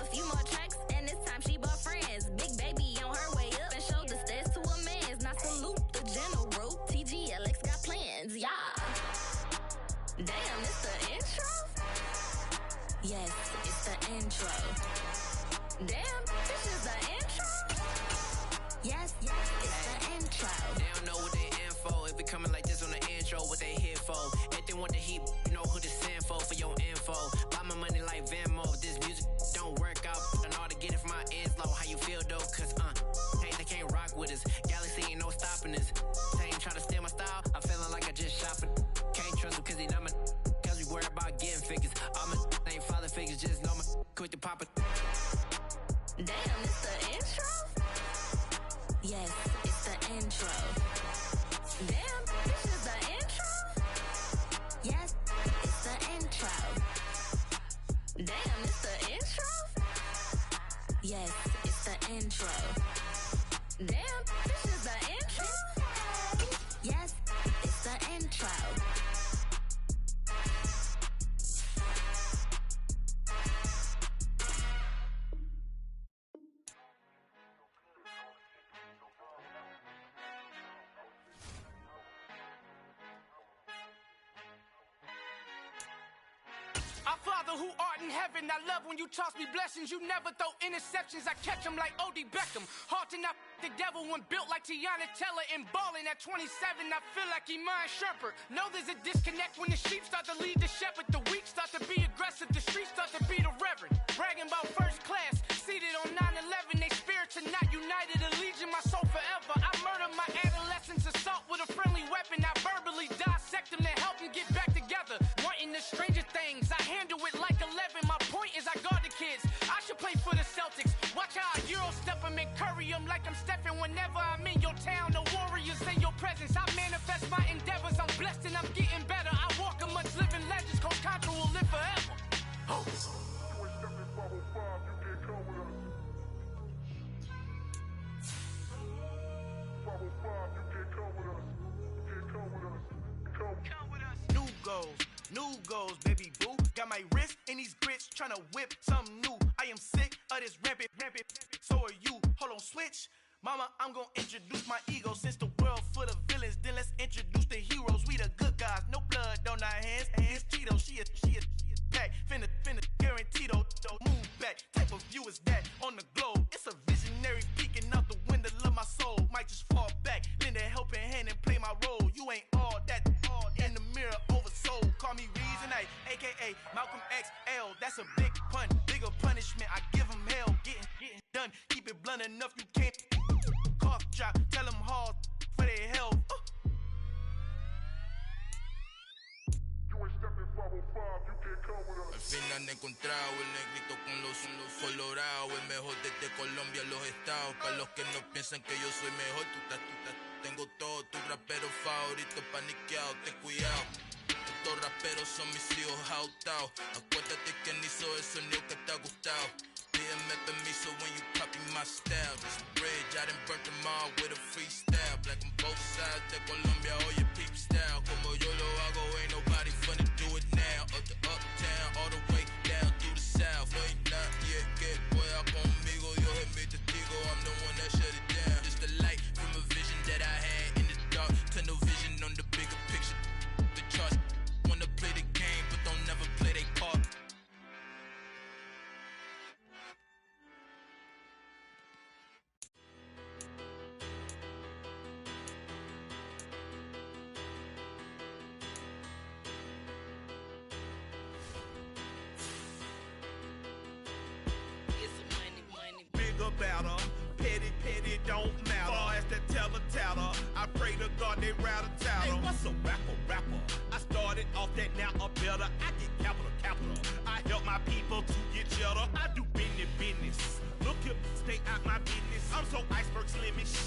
A few more tracks and this time she bought friends. Big baby on her way up and showed the stairs to a man's. Now salute the general. TGLX got plans, yeah. Damn, it's the intro? Yes, it's the intro. Damn, this is the intro? Yes, it's the intro. They don't know what they in for. If it coming like this on the intro, what they here for? If they want the heat, you know who to send for your info. Buy my money like Venmo. If this music don't work out, I know how to get it from my ends low. How you feel though? Cause hey, they can't rock with us. Galaxy ain't no stopping us. They ain't try to steal my style. I'm feeling like I just shot for. Can't trust them cause they not my. Cause we worried about getting figures. All my ain't father figures, just know my quick to pop it. Damn, it's the intro? Yes, it's the intro. Damn, this is the intro? Yes, it's the intro. Damn, it's the intro? Yes, it's the intro. Damn, this is the intro? Yes, it's the intro. Our Father who art in heaven, I love when you toss me blessings. You never throw interceptions, I catch them like O.D. Beckham. Hard to not the devil when built like Tiana Teller and balling at 27. I feel like Iman Shumpert. Know there's a disconnect when the sheep start to lead the shepherd. The weak start to be aggressive, the streets start to be the reverend. Bragging about first class, seated on 9/11. They spirits are not united, a legion, my soul forever. I murder my adolescence, assault with a friendly weapon. I verbally dissect them to help them get back together. Wanting the stranger things, I handle it like 11. My point is I guard the kids. I should play for the Celtics. Watch how I Euro step them and curry them like I'm stepping. Whenever I'm in your town, the Warriors in your presence. I manifest my endeavors. I'm blessed and I'm getting better. I walk amongst living legends. Coach Contra will live forever. Oh. New goals, baby boo. Got my wrist in these grits, tryna whip something new. I am sick of this rampant. So are you. Hold on, switch. Mama, I'm gonna introduce my ego. Since the world full of villains, then let's introduce the heroes. We the good guys, no blood on our hands. It's Tito, she is back. Finna, guaranteed, don't move back. Type of view is that on the globe. It's a visionary peeking out the window of my soul. Might just fall back, lend a helping hand and play my role. You ain't all that in the mirror oversold. Call me Reason A, aka Malcolm XL. That's a big pun, bigger punishment. I give him hell, getting done. Keep it blunt enough, you can't. Call buck drop. Tell them hard for their health. Al final he encontrado el negrito con los colorados, el mejor desde Colombia a los estados. Para los que no piensan que yo soy mejor, tengo todo, tu rapero favorito paniqueado, ten cuidado. Estos raperos son mis hijos jautados. Acuérdate quién hizo el sonido que te ha gustado. Pídeme permiso when you copy my style. This bridge, I done burnt them all with a freestyle. Black on both sides de Colombia, oye peep style. Como yo lo hago, ain't nobody finna do it now. Up to uptown, all the way down through the south. No hay nadie que pueda conmigo, Dios es mi testigo. I'm the one that shut it down. Just the light from a vision that I had in the dark. Tunnel vision on the bigger picture. The charts wanna play the game, but don't never play their part. Better, petty, don't matter. Far as the teller, I pray to God they rattle tattle. Hey, what's a rapper? I started off that, now I'm better. I get capital. I help my people to get cheddar. I do business. Look here, stay out my business. I'm so iceberg slimmy.